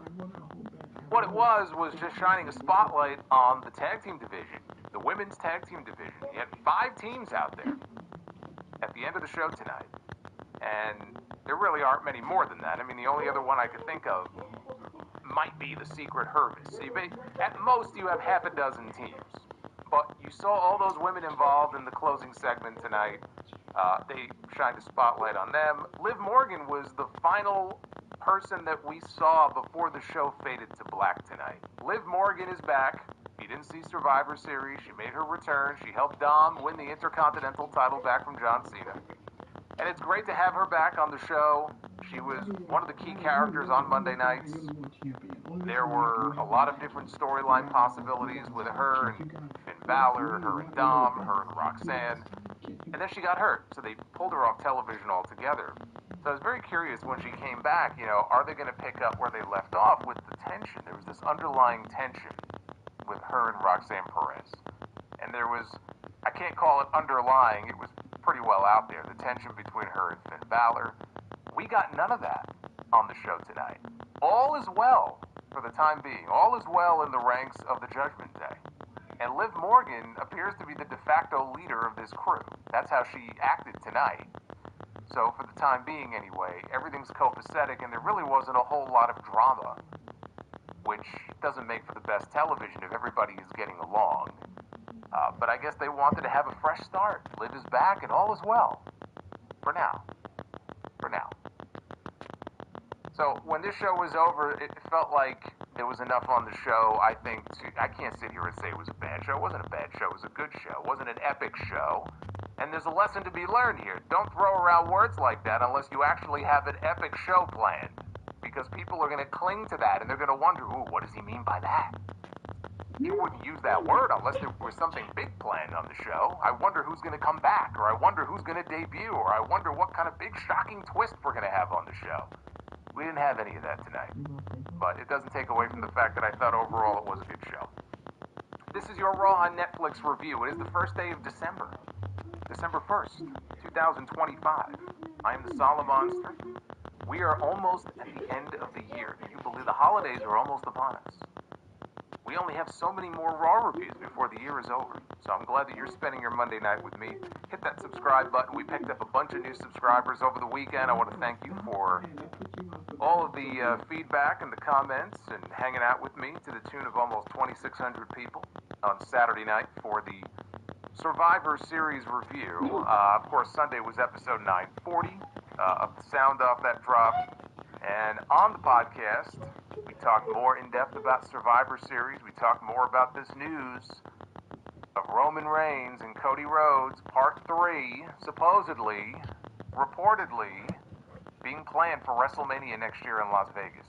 What it was just shining a spotlight on the tag team division, the women's tag team division. You had 5 teams out there at the end of the show tonight. And there really aren't many more than that. I mean, the only other one I could think of might be the Secret Harvest. So at most, you have half a dozen teams. But you saw all those women involved in the closing segment tonight. They shined a spotlight on them. Liv Morgan was the final person that we saw before the show faded to black tonight. Liv Morgan is back. You didn't see Survivor Series. She made her return. She helped Dom win the Intercontinental title back from John Cena. And it's great to have her back on the show. She was one of the key characters on Monday nights. There were a lot of different storyline possibilities with her and Finn Balor, her and Dom, her and Roxanne. And then she got hurt, so they pulled her off television altogether. So I was very curious when she came back, are they going to pick up where they left off with the tension? There was this underlying tension with her and Roxanne Perez. And there was, I can't call it underlying, it was pretty well out there, the tension between her and Finn Balor. We got none of that on the show tonight. All is well for the time being. All is well in the ranks of the Judgment Day. And Liv Morgan appears to be the de facto leader of this crew. That's how she acted tonight. So for the time being anyway, everything's copacetic and there really wasn't a whole lot of drama, which doesn't make for the best television if everybody is getting along. But I guess they wanted to have a fresh start. Liv is back and all is well. For now. For now. So when this show was over, it felt like there was enough on the show, I think, I can't sit here and say it was a bad show. It wasn't a bad show. It was a good show. It wasn't an epic show. And there's a lesson to be learned here. Don't throw around words like that unless you actually have an epic show planned. Because people are going to cling to that and they're going to wonder, ooh, what does he mean by that? You wouldn't use that word unless there was something big planned on the show. I wonder who's going to come back, or I wonder who's going to debut, or I wonder what kind of big shocking twist we're going to have on the show. We didn't have any of that tonight. But it doesn't take away from the fact that I thought overall it was a good show. This is your Raw on Netflix review. It is the first day of December. December 1st, 2025. I am the Solid Monster. We are almost at the end of the year. Can you believe the holidays are almost upon us? we only have so many more Raw reviews before the year is over. So I'm glad that you're spending your Monday night with me. Hit that subscribe button. We picked up a bunch of new subscribers over the weekend. I want to thank you for all of the feedback and the comments and hanging out with me to the tune of almost 2,600 people on Saturday night for the Survivor Series review. Of course, Sunday was episode 940. Sound off that drop. And on the podcast, we talk more in depth about Survivor Series. We talk more about this news of Roman Reigns and Cody Rhodes, Part 3, supposedly, reportedly, being planned for WrestleMania next year in Las Vegas.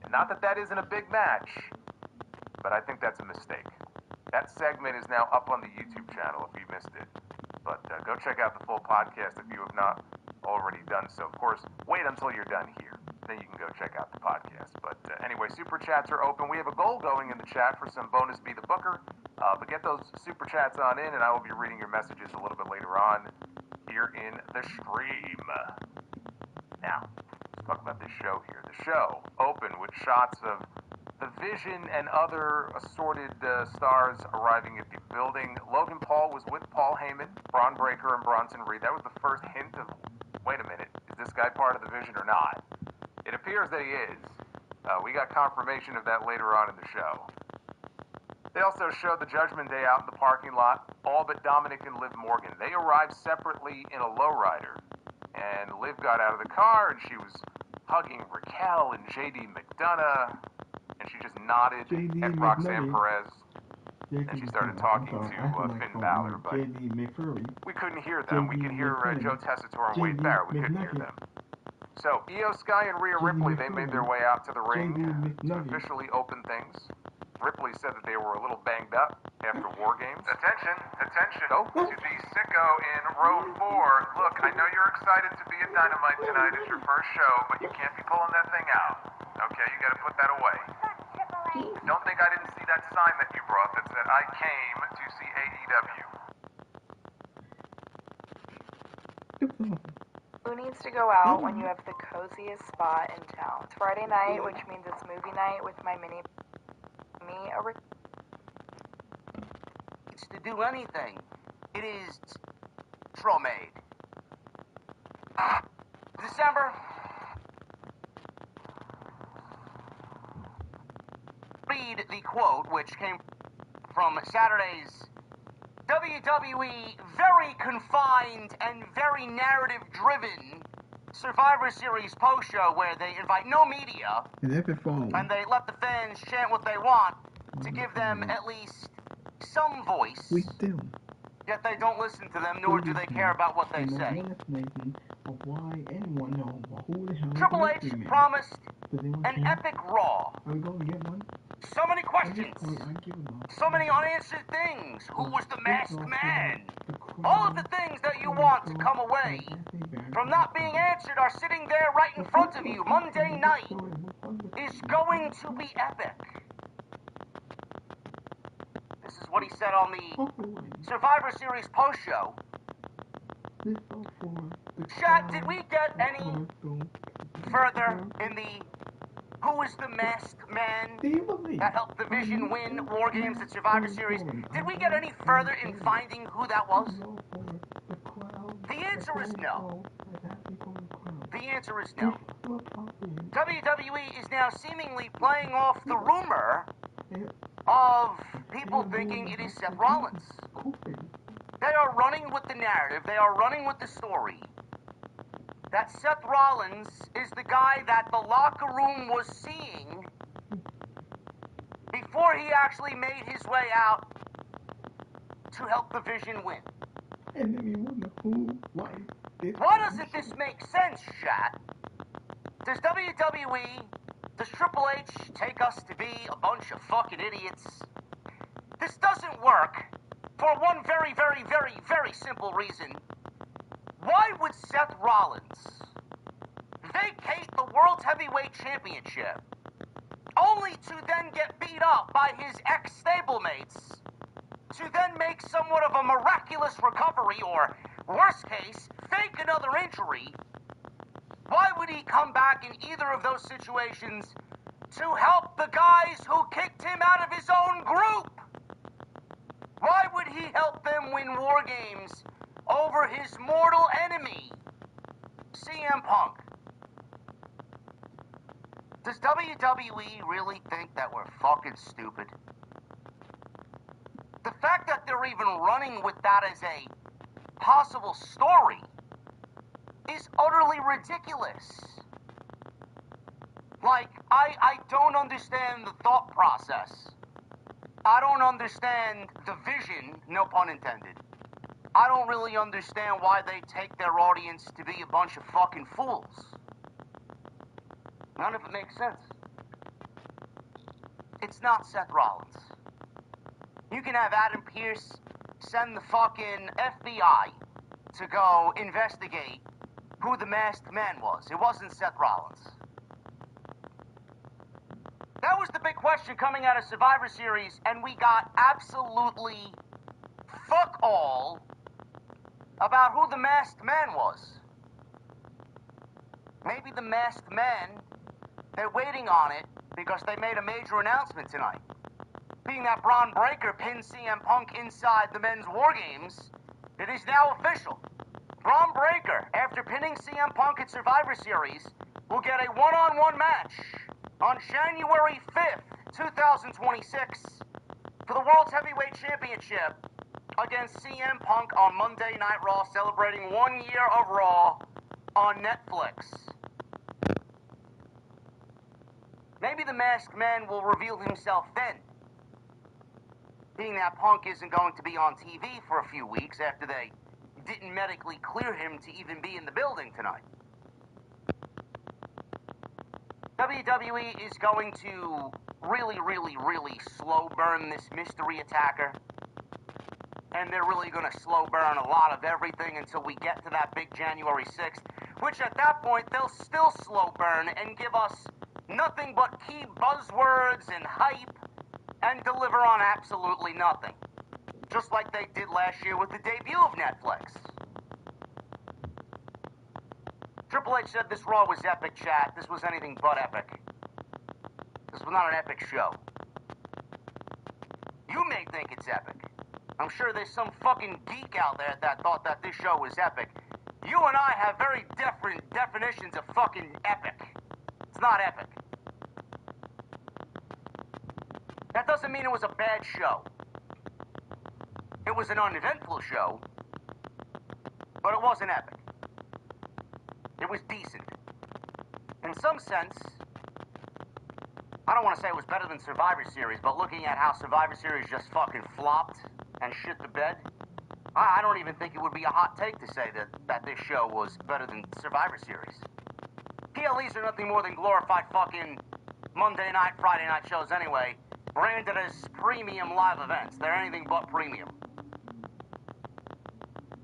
And not that that isn't a big match, but I think that's a mistake. That segment is now up on the YouTube channel if you missed it. But go check out the full podcast if you have not already done so. Of course, wait until you're done here. Then you can go check out the podcast. But anyway, Super Chats are open. We have a goal going in the chat for some bonus Be the Booker. But get those Super Chats on in, and I will be reading your messages a little bit later on here in the stream. Now, let's talk about this show here. The show opened with shots of The Vision and other assorted stars arriving at the building. Logan Paul was with Paul Heyman, Bron Breakker, and Bronson Reed. That was the first hint of, wait a minute, is this guy part of the Vision or not? It appears that he is. We got confirmation of that later on in the show. They also showed the Judgment Day out in the parking lot, all but Dominic and Liv Morgan. They arrived separately in a lowrider, and Liv got out of the car, and she was hugging Raquel and JD McDonough, and she just nodded at Roxanne Perez, and she started talking to Finn Balor, but we couldn't hear them. We could hear Joe Tessitore and Wade Barrett. We couldn't hear them. So, Io Sky and Rhea Ripley, they made their way out to the ring to officially open things. Ripley said that they were a little banged up after War Games. Attention, to the sicko in row 4. Look, I know you're excited to be at Dynamite tonight. It's your first show, but you can't be pulling that thing out. Okay, you gotta put that away. Don't think I didn't see that sign that you brought that said, I came to see AEW. Who needs to go out when you have the coziest spot in town? It's Friday night, which means it's movie night with my mini me a It's to do anything. It is Tromade. December. Read the quote, which came from Saturday's WWE very confined and very narrative-driven Survivor Series post-show where they invite no media and they let the fans chant what they want to give them at least some voice. Yet they don't listen to them, nor do they care about what they say. Triple H promised an epic Raw. So many questions. So many unanswered things. Who was the masked man? All of the things that you want to come away from not being answered are sitting there right in front of you. Monday night is going to be epic. This is what he said on the Survivor Series post-show. Chat, did we get any further in the Who is the Masked Man that helped the Vision win War Games at Survivor Series? Did we get any further in finding who that was? The answer is no. The answer is no. WWE is now seemingly playing off the rumor of people thinking it is Seth Rollins. They are running with the narrative. They are running with the story that Seth Rollins is the guy that the locker room was seeing before he actually made his way out to help the Vision win. And then you wonder who, why doesn't this make sense, chat? Does WWE, does Triple H take us to be a bunch of fucking idiots? This doesn't work for one very, very, very, very simple reason. Why would Seth Rollins vacate the World Heavyweight Championship only to then get beat up by his ex-stablemates to then make somewhat of a miraculous recovery or, worst case, fake another injury? Why would he come back in either of those situations to help the guys who kicked him out of his own group. Why would he help them win War Games over his mortal enemy, CM Punk? Does WWE really think that we're fucking stupid? The fact that they're even running with that as a possible story is utterly ridiculous. Like, I don't understand the thought process. I don't understand the vision, no pun intended. I don't really understand why they take their audience to be a bunch of fucking fools. None of it makes sense. It's not Seth Rollins. You can have Adam Pearce send the fucking FBI to go investigate who the masked man was. It wasn't Seth Rollins. That was the big question coming out of Survivor Series, and we got absolutely fuck all about who the masked man was. Maybe the masked man, they're waiting on it because they made a major announcement tonight. Being that Bron Breakker pinned CM Punk inside the men's War Games, it is now official. Bron Breakker, after pinning CM Punk at Survivor Series, will get a one-on-one match on January 5th, 2026 for the World's Heavyweight Championship against CM Punk on Monday Night Raw, celebrating 1 year of Raw on Netflix. Maybe the masked man will reveal himself then, being that Punk isn't going to be on TV for a few weeks after they didn't medically clear him to even be in the building tonight. WWE is going to really slow burn this mystery attacker. And they're really going to slow burn a lot of everything until we get to that big January 6th, which at that point they'll still slow burn and give us nothing but key buzzwords and hype and deliver on absolutely nothing. Just like they did last year with the debut of Netflix. Triple H said this Raw was epic, chat. This was anything but epic. This was not an epic show. You may think it's epic. I'm sure there's some fucking geek out there that thought that this show was epic. You and I have very different definitions of fucking epic. It's not epic. That doesn't mean it was a bad show. It was an uneventful show, but it wasn't epic. It was decent. In some sense, I don't want to say it was better than Survivor Series, but looking at how Survivor Series just fucking flopped and shit the bed, I don't even think it would be a hot take to say that this show was better than Survivor Series. PLEs are nothing more than glorified fucking Monday night, Friday night shows anyway, branded as premium live events. They're anything but premium.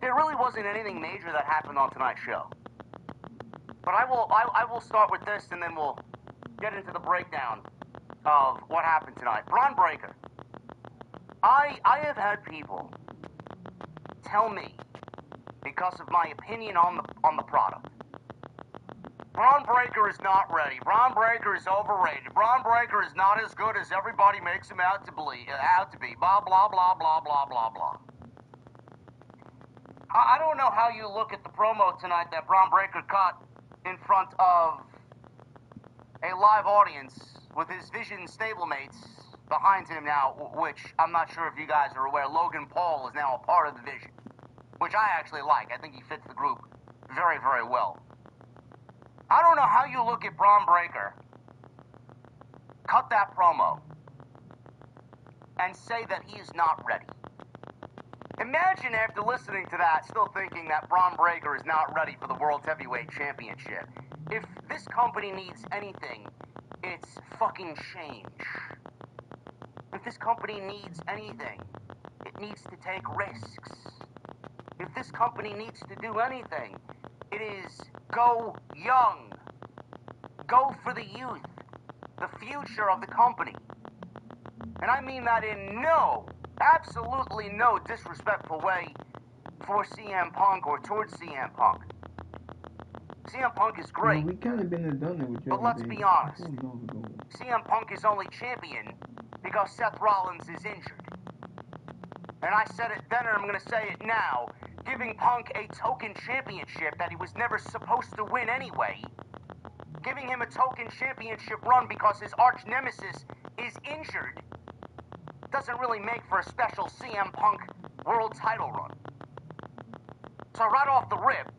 There really wasn't anything major that happened on tonight's show. But I will start with this, and then we'll get into the breakdown of what happened tonight. Bron Breakker. I have had people tell me, because of my opinion on the product, Bron Breakker is not ready. Bron Breakker is overrated. Bron Breakker is not as good as everybody makes him out to be. Blah blah blah blah blah blah blah. I don't know how you look at the promo tonight that Bron Breakker cut in front of a live audience with his Vision stablemates behind him now, which I'm not sure if you guys are aware, Logan Paul is now a part of the Vision, which I actually like. I think he fits the group very, very well. I don't know how you look at Bron Breakker, cut that promo, and say that he is not ready. Imagine after listening to that, still thinking that Bron Breakker is not ready for the World Heavyweight Championship. If this company needs anything, it's fucking change. If this company needs anything, it needs to take risks. If this company needs to do anything, it is go young. Go for the youth, the future of the company. And I mean that in absolutely no disrespectful way for CM Punk or towards CM Punk. CM Punk is Well, great. we kind of been and done it with But let's be honest. CM Punk is only champion because Seth Rollins is injured. And I said it then and I'm going to say it now. Giving Punk a token championship that he was never supposed to win anyway. Giving him a token championship run because his arch nemesis is injured doesn't really make for a special CM Punk world title run. So right off the rip,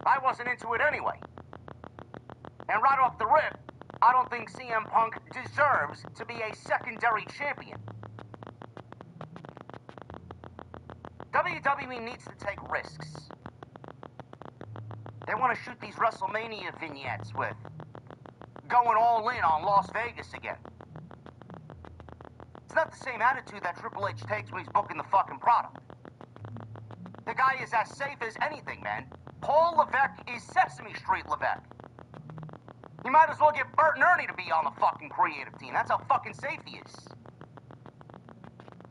I wasn't into it anyway. And right off the rip, I don't think CM Punk deserves to be a secondary champion. WWE needs to take risks. They want to shoot these WrestleMania vignettes with going all in on Las Vegas again. It's not the same attitude that Triple H takes when he's booking the fucking product. The guy is as safe as anything, man. Paul Levesque is Sesame Street Levesque. You might as well get Bert and Ernie to be on the fucking creative team. That's how fucking safe he is.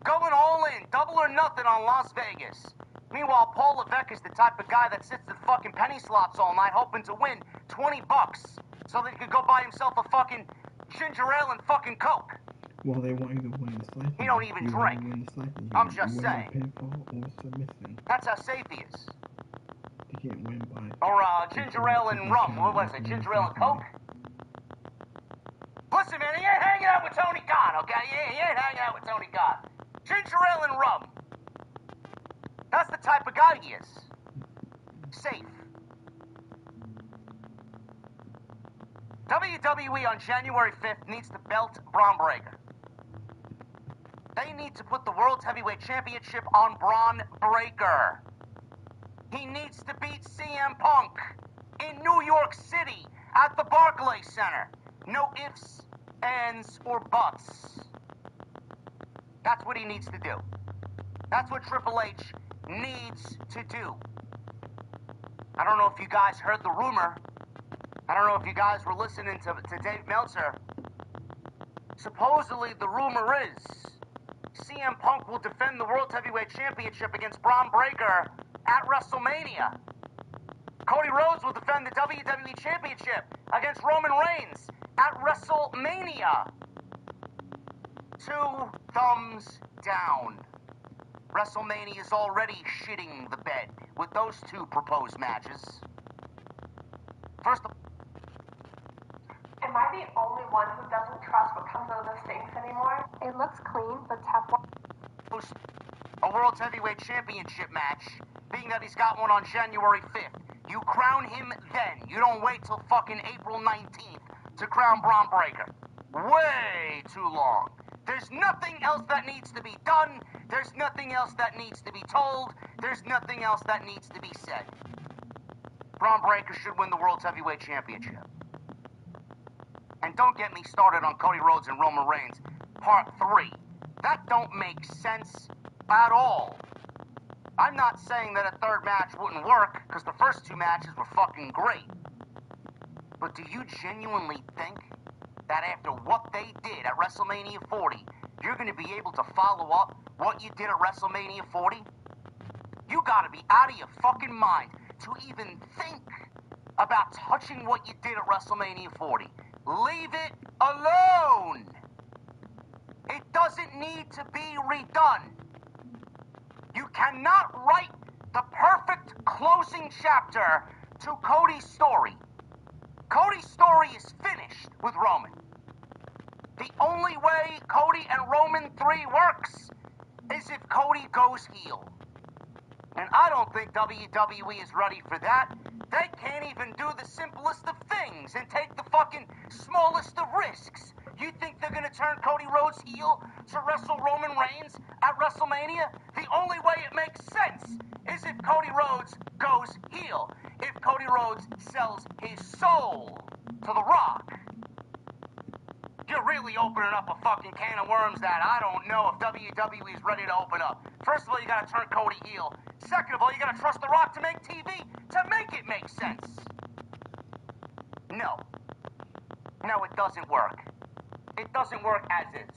Going all in, double or nothing on Las Vegas. Meanwhile, Paul Levesque is the type of guy that sits at fucking penny slots all night hoping to win $20 so that he could go buy himself a fucking ginger ale and fucking Coke. Well, they want you to win the slice. He don't even drink. I'm just saying. Pinfall or submission. That's how safe he is. They can't win by. Or ginger ale and rum. What was it? Ginger ale and Coke? Listen, man, he ain't hanging out with Tony Khan, okay? He ain't hanging out with Tony Khan. Ginger ale and rum. That's the type of guy he is. Safe. WWE on January 5th needs to belt Bron Breakker. They need to put the World Heavyweight Championship on Bron Breakker. He needs to beat CM Punk in New York City at the Barclays Center. No ifs, ands, or buts. That's what he needs to do. That's what Triple H needs to do. I don't know if you guys heard the rumor. I don't know if you guys were listening to Dave Meltzer. Supposedly, the rumor is CM Punk will defend the World Heavyweight Championship against Bron Breakker at WrestleMania. Cody Rhodes will defend the WWE Championship against Roman Reigns at WrestleMania. 2 thumbs down. WrestleMania is already shitting the bed with those 2 proposed matches. First of Am I the only one who doesn't trust what comes out of the States anymore? It looks clean, but tap one. A World Heavyweight Championship match, being that he's got one on January 5th. You crown him then. You don't wait till fucking April 19th to crown Bron Breakker. Way too long. There's nothing else that needs to be done. There's nothing else that needs to be told. There's nothing else that needs to be said. Bron Breakker should win the World Heavyweight Championship. And don't get me started on Cody Rhodes and Roman Reigns, Part 3. That don't make sense at all. I'm not saying that a third match wouldn't work, because the first 2 matches were fucking great. But do you genuinely think that after what they did at WrestleMania 40, you're going to be able to follow up what you did at WrestleMania 40? You gotta be out of your fucking mind to even think about touching what you did at WrestleMania 40. Leave it alone. It doesn't need to be redone. You cannot write the perfect closing chapter to Cody's story. Cody's story is finished with Roman. The only way Cody and Roman 3 works is if Cody goes heel. And I don't think WWE is ready for that. They can't even do the simplest of things and take the fucking smallest of risks. You think they're gonna turn Cody Rhodes heel to wrestle Roman Reigns at WrestleMania? The only way it makes sense is if Cody Rhodes goes heel. If Cody Rhodes sells his soul to The Rock. You're really opening up a fucking can of worms that I don't know if WWE is ready to open up. First of all, you gotta turn Cody heel. Second of all, you gotta trust The Rock to make TV to make it make sense. No. No, it doesn't work. It doesn't work as is.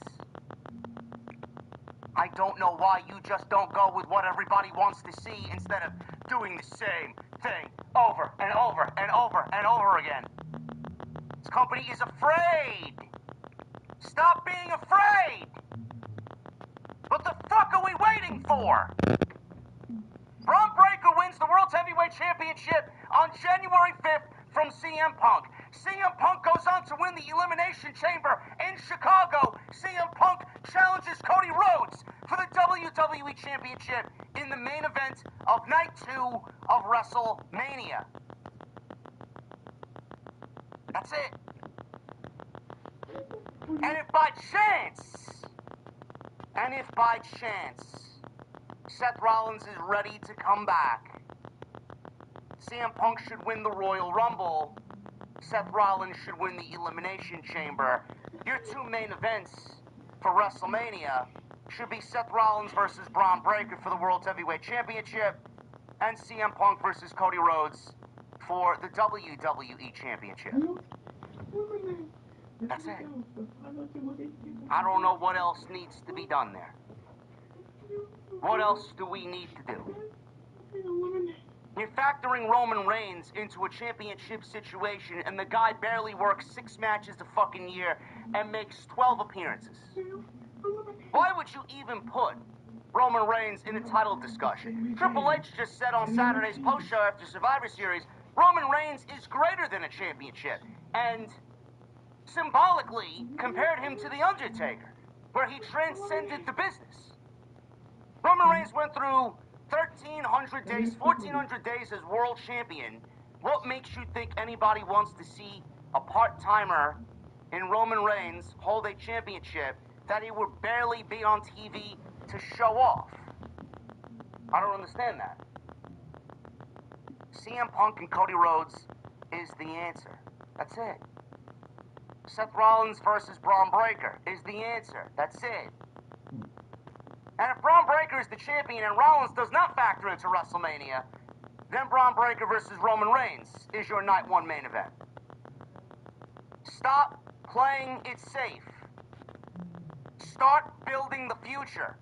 I don't know why you just don't go with what everybody wants to see instead of doing the same thing over and over and over and over again. This company is afraid. Stop being afraid. What the fuck are we waiting for? Bron Breakker wins the World Heavyweight Championship on January 5th from CM Punk. CM Punk goes on to win the Elimination Chamber in Chicago. CM Punk challenges Cody Rhodes for the WWE Championship in the main event of Night 2 of WrestleMania. That's it. And if by chance, Seth Rollins is ready to come back, CM Punk should win the Royal Rumble. Seth Rollins should win the Elimination Chamber. Your two main events for WrestleMania should be Seth Rollins versus Bron Breakker for the World Heavyweight Championship and CM Punk versus Cody Rhodes for the WWE Championship. That's it. I don't know what else needs to be done there. What else do we need to do? You're factoring Roman Reigns into a championship situation, and the guy barely works 6 matches a fucking year and makes 12 appearances. Why would you even put Roman Reigns in a title discussion? Triple H just said on Saturday's post-show after Survivor Series, Roman Reigns is greater than a championship, and symbolically compared him to The Undertaker, where he transcended the business. Roman Reigns went through 1,300 days, 1,400 days as world champion. What makes you think anybody wants to see a part-timer in Roman Reigns hold a championship that he would barely be on TV to show off? I don't understand that. CM Punk and Cody Rhodes is the answer. That's it. Seth Rollins versus Bron Breakker is the answer. That's it. And if Bron Breakker is the champion and Rollins does not factor into WrestleMania, then Bron Breakker versus Roman Reigns is your Night 1 main event. Stop playing it safe. Start building the future.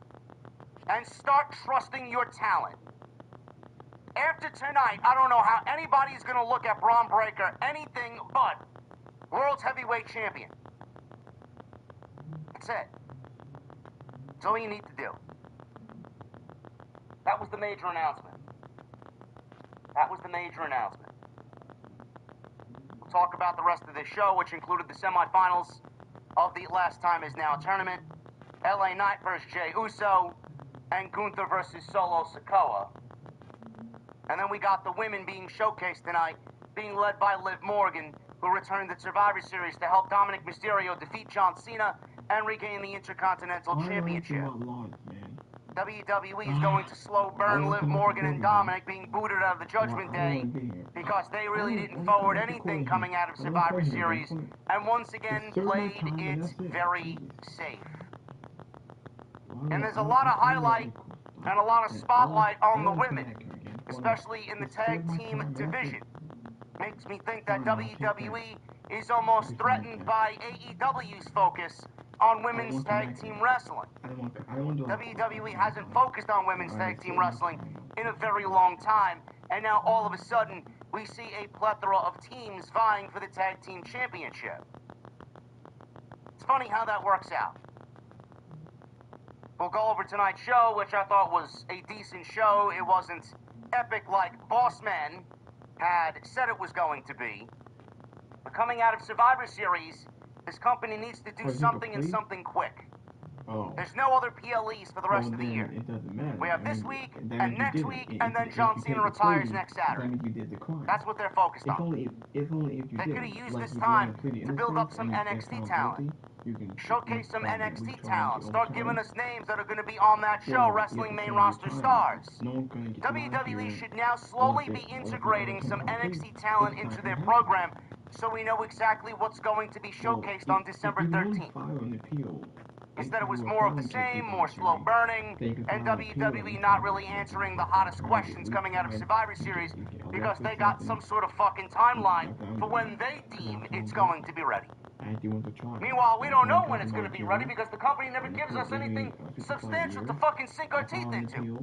And start trusting your talent. After tonight, I don't know how anybody's going to look at Bron Breakker anything but World Heavyweight Champion. That's it. That's all you need to do. That was the major announcement. We'll talk about the rest of this show, which included the semifinals of the Last Time Is Now tournament. LA Knight versus Jey Uso, and Gunther versus Solo Sikoa. And then we got the women being showcased tonight, being led by Liv Morgan, who returned the Survivor Series to help Dominic Mysterio defeat John Cena and regain the Intercontinental Championship. WWE is going to slow burn Liv Morgan and Dominic being booted out of the Judgment Day because they really didn't forward anything coming out of Survivor Series and once again played it very safe. And there's a lot of highlight and a lot of spotlight on the women, especially in the tag team division. Makes me think that WWE is almost threatened by AEW's focus on women's tag team wrestling. WWE hasn't focused on women's tag team wrestling in a very long time, and now all of a sudden we see a plethora of teams vying for the tag team championship. It's funny how that works out. We'll go over tonight's show, which I thought was a decent show. It wasn't epic like Boss Man had said it was going to be. But coming out of Survivor Series, this company needs to do something and something quick. There's no other PLEs for the rest of the year. We have this week and next week, and then John Cena retires next Saturday. That's what they're focused on. They're going to use this time to build up some NXT talent. Showcase some NXT talent. Start giving us names that are going to be on that show, wrestling main roster stars. WWE should now slowly be integrating some NXT talent into their program so we know exactly what's going to be showcased on December 13th. Instead, it was more of the same, more slow burning, and WWE not really answering the hottest questions coming out of Survivor Series because they got some sort of fucking timeline for when they deem it's going to be ready. And he wants to try. Meanwhile, we don't know when it's going to be ready because the company never gives us anything substantial to fucking sink our teeth into.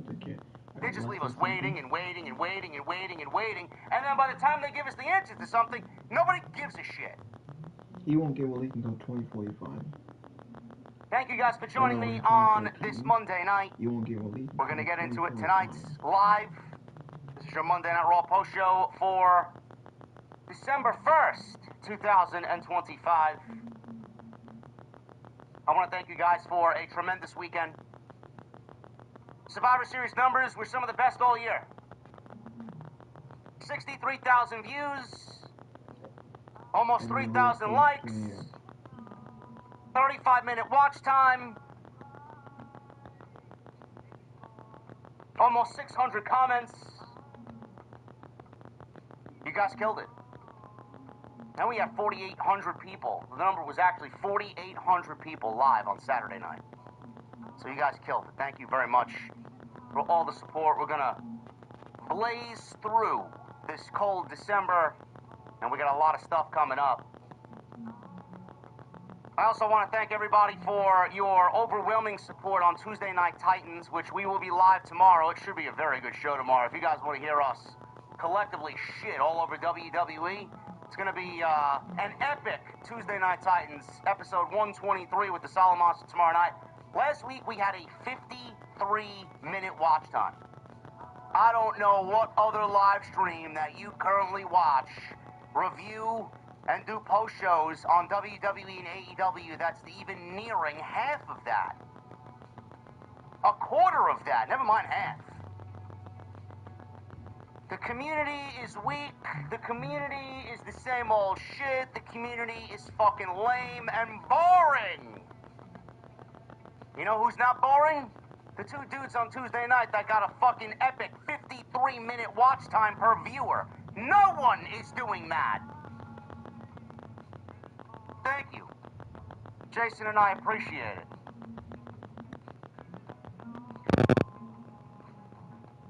They just leave us waiting and waiting and waiting and waiting and waiting, and then by the time they give us the answer to something, nobody gives a shit. He won't get released until 2045. Thank you guys for joining me on this Monday night. You won't get released. We're going to get into it tonight live. This is your Monday Night Raw post show for December 1st, 2025. I want to thank you guys for a tremendous weekend. Survivor Series numbers were some of the best all year. 63,000 views, almost 3,000 likes, 35-minute watch time, almost 600 comments. You guys killed it. Then we had 4,800 people. The number was actually 4,800 people live on Saturday night. So you guys killed it. Thank you very much for all the support. We're going to blaze through this cold December, and we got a lot of stuff coming up. I also want to thank everybody for your overwhelming support on Tuesday Night Titans, which we will be live tomorrow. It should be a very good show tomorrow. If you guys want to hear us collectively shit all over WWE, it's going to be an epic Tuesday Night Titans, episode 123 with the Solid Monster tomorrow night. Last week, we had a 53-minute watch time. I don't know what other live stream that you currently watch, review, and do post shows on WWE and AEW that's even nearing half of that. A quarter of that, never mind half. The community is weak. The community is the same old shit. The community is fucking lame and boring. You know who's not boring? The two dudes on Tuesday night that got a fucking epic 53-minute watch time per viewer. No one is doing that. Thank you. Jason and I appreciate it.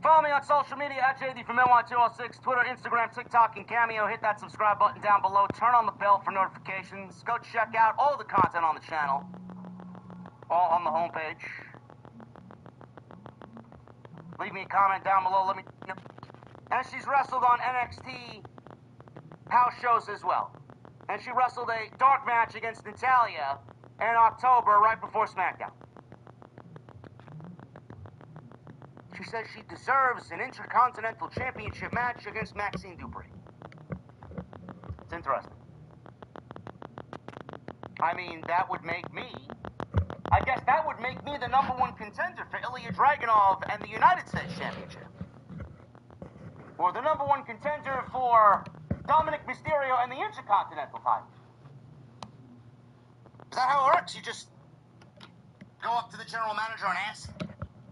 Follow me on social media at JD from NY206, Twitter, Instagram, TikTok, and Cameo. Hit that subscribe button down below. Turn on the bell for notifications. Go check out all the content on the channel. All on the homepage. Leave me a comment down below. Let me know. And she's wrestled on NXT house shows as well. And she wrestled a dark match against Natalya in October right before SmackDown. She says she deserves an Intercontinental Championship match against Maxine Dupree. It's interesting. I mean, that would make me... I guess that would make me the #1 contender for Ilya Dragunov and the United States Championship. Or the #1 contender for Dominic Mysterio and the Intercontinental title. Is that how it works? You just go up to the general manager and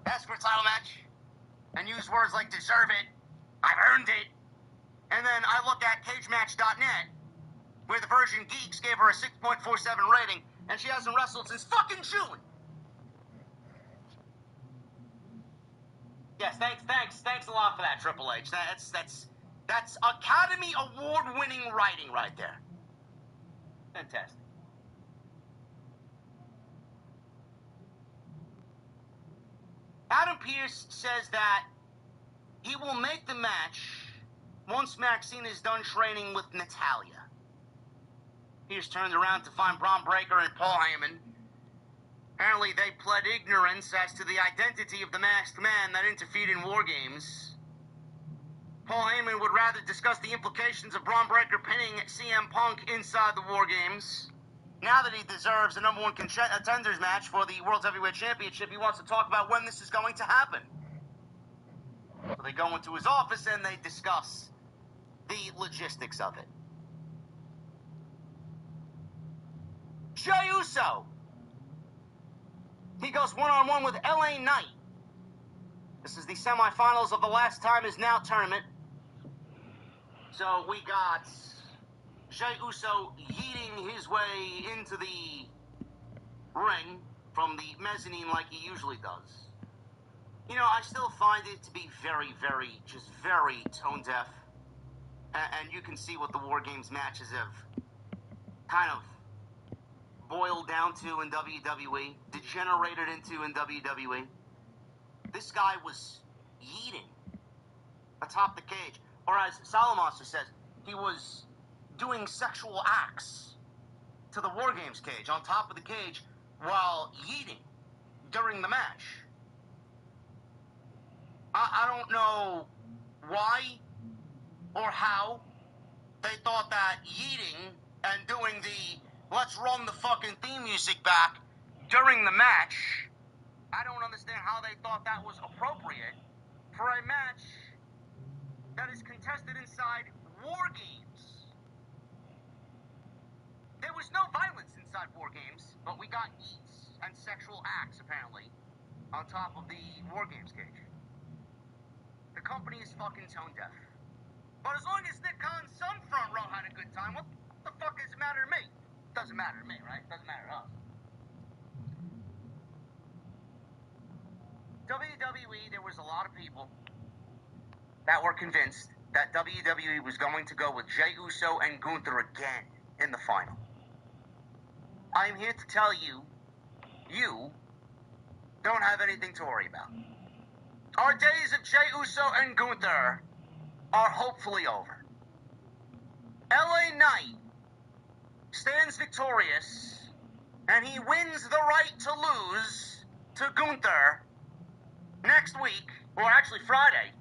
ask for a title match, and use words like deserve it, I've earned it, and then I look at CageMatch.net, where the Virgin Geeks gave her a 6.47 rating, and she hasn't wrestled since fucking June. Yes, thanks a lot for that, Triple H. That's Academy Award-winning writing right there. Fantastic. Adam Pearce says that he will make the match once Maxine is done training with Natalya. Pearce turned around to find Bron Breakker and Paul Heyman. Apparently they pled ignorance as to the identity of the masked man that interfered in War Games. Paul Heyman would rather discuss the implications of Bron Breakker pinning CM Punk inside the War Games. Now that he deserves a #1 contenders match for the World Heavyweight Championship, he wants to talk about when this is going to happen. So they go into his office and they discuss the logistics of it. Jey Uso. He goes one-on-one with LA Knight. This is the semifinals of the Last Time Is Now tournament. So we got Jey Uso yeeting his way into the ring from the mezzanine like he usually does. You know, I still find it to be very, just very tone-deaf. And you can see what the War Games matches have kind of boiled down to in WWE, degenerated into in WWE. This guy was yeeting atop the cage. Or as Salamonster says, he was doing sexual acts to the War Games cage, on top of the cage, while yeeting during the match. I don't know why or how they thought that yeeting and doing the let's run the fucking theme music back during the match, I don't understand how they thought that was appropriate for a match that is contested inside War Games. There was no violence inside War Games, but we got eats and sexual acts, apparently, on top of the War Games cage. The company is fucking tone deaf. But as long as Nick Khan's son front row had a good time, what the fuck does it matter to me? Doesn't matter to me, right? Doesn't matter to us. WWE, there was a lot of people that were convinced that WWE was going to go with Jey Uso and Gunther again in the final. I'm here to tell you, you don't have anything to worry about. Our days of Jey Uso and Gunther are hopefully over. LA Knight stands victorious, and he wins the right to lose to Gunther next week, or actually Friday.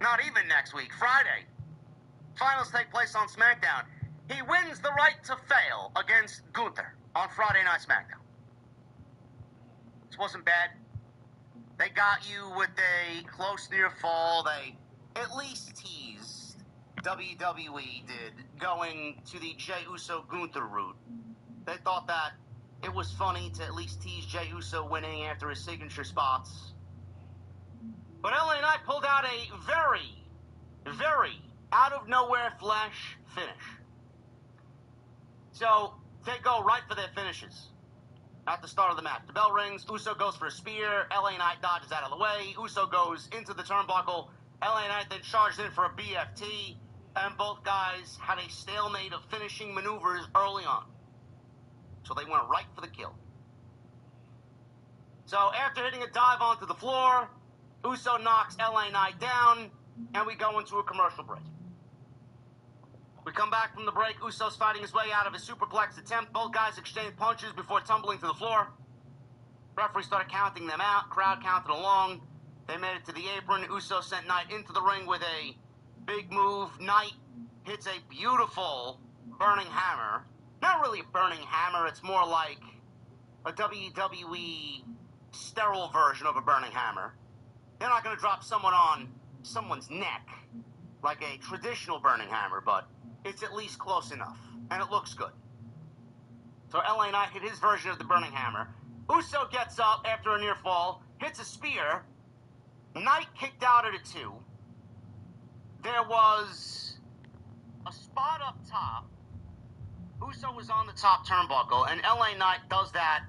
Not even next week, Friday. Finals take place on SmackDown. He wins the right to fail against Gunther on Friday Night SmackDown. This wasn't bad. They got you with a close near fall. They at least teased, WWE did, going to the Jey Uso Gunther route. They thought that it was funny to at least tease Jey Uso winning after his signature spots. But LA Knight pulled out a very, very out-of-nowhere flash finish. So, they go right for their finishes at the start of the match. The bell rings, Uso goes for a spear, LA Knight dodges out of the way, Uso goes into the turnbuckle, LA Knight then charged in for a BFT, and both guys had a stalemate of finishing maneuvers early on. So they went right for the kill. So after hitting a dive onto the floor, Uso knocks LA Knight down, and we go into a commercial break. We come back from the break. Uso's fighting his way out of his superplex attempt. Both guys exchange punches before tumbling to the floor. Referee started counting them out. Crowd counted along. They made it to the apron. Uso sent Knight into the ring with a big move. Knight hits a beautiful burning hammer. Not really a burning hammer. It's more like a WWE sterile version of a burning hammer. They're not going to drop someone on someone's neck like a traditional burning hammer, but it's at least close enough, and it looks good. So LA Knight hit his version of the burning hammer. Uso gets up after a near fall, hits a spear. Knight kicked out at a 2. There was a spot up top. Uso was on the top turnbuckle, and LA Knight does that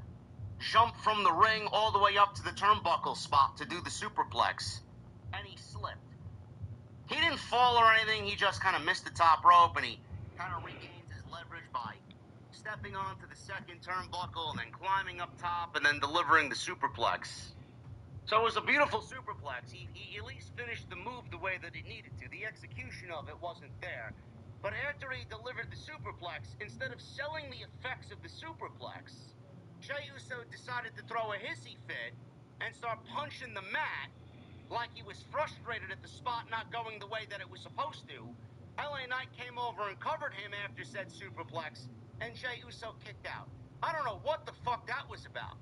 jump from the ring all the way up to the turnbuckle spot to do the superplex, and he slipped. He didn't fall or anything, he just kind of missed the top rope, and he kind of regained his leverage by stepping onto the second turnbuckle and then climbing up top and then delivering the superplex. So it was a beautiful superplex. He at least finished the move the way that it needed to. The execution of it wasn't there. But after he delivered the superplex, instead of selling the effects of the superplex, Jey Uso decided to throw a hissy fit and start punching the mat like he was frustrated at the spot not going the way that it was supposed to. LA Knight came over and covered him after said superplex, and Jey Uso kicked out. I don't know what the fuck that was about.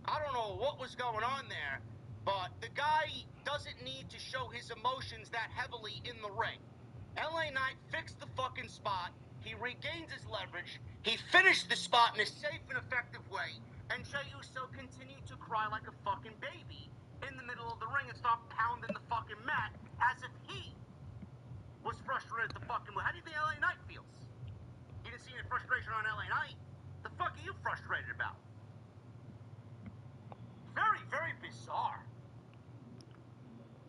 I don't know what was going on there, but the guy doesn't need to show his emotions that heavily in the ring. LA Knight fixed the fucking spot. He regained his leverage. He finished the spot in a safe and effective way, and Jey Uso continued to cry like a fucking baby in the middle of the ring and start pounding the fucking mat as if he was frustrated at the fucking move. How do you think LA Knight feels? You didn't see any frustration on LA Knight? The fuck are you frustrated about? Very, very bizarre.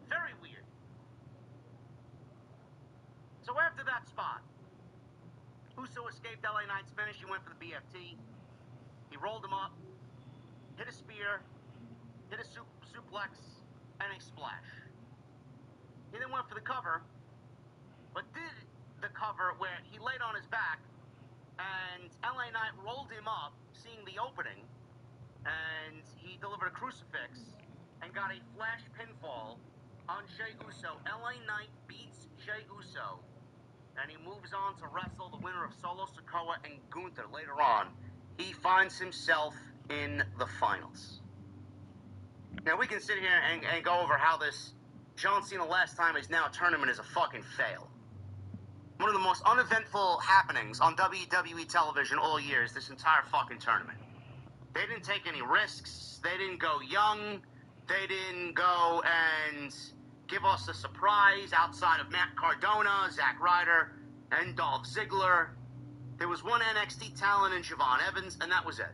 Very weird. So after that spot, Uso escaped LA Knight's finish. He went for the BFT. He rolled him up, hit a spear, hit a suplex, and a splash. He then went for the cover, but did the cover where he laid on his back, and LA Knight rolled him up, seeing the opening, and he delivered a crucifix and got a flash pinfall on Jey Uso. LA Knight beats Jey Uso, and he moves on to wrestle the winner of Solo Sikoa and Gunther later on. He finds himself in the finals. Now, we can sit here and go over how this John Cena last time is now tournament is a fucking fail. One of the most uneventful happenings on WWE television all year is this entire fucking tournament. They didn't take any risks. They didn't go young. They didn't go and give us a surprise outside of Matt Cardona, Zack Ryder, and Dolph Ziggler. There was one NXT talent in Siobhan Evans, and that was it.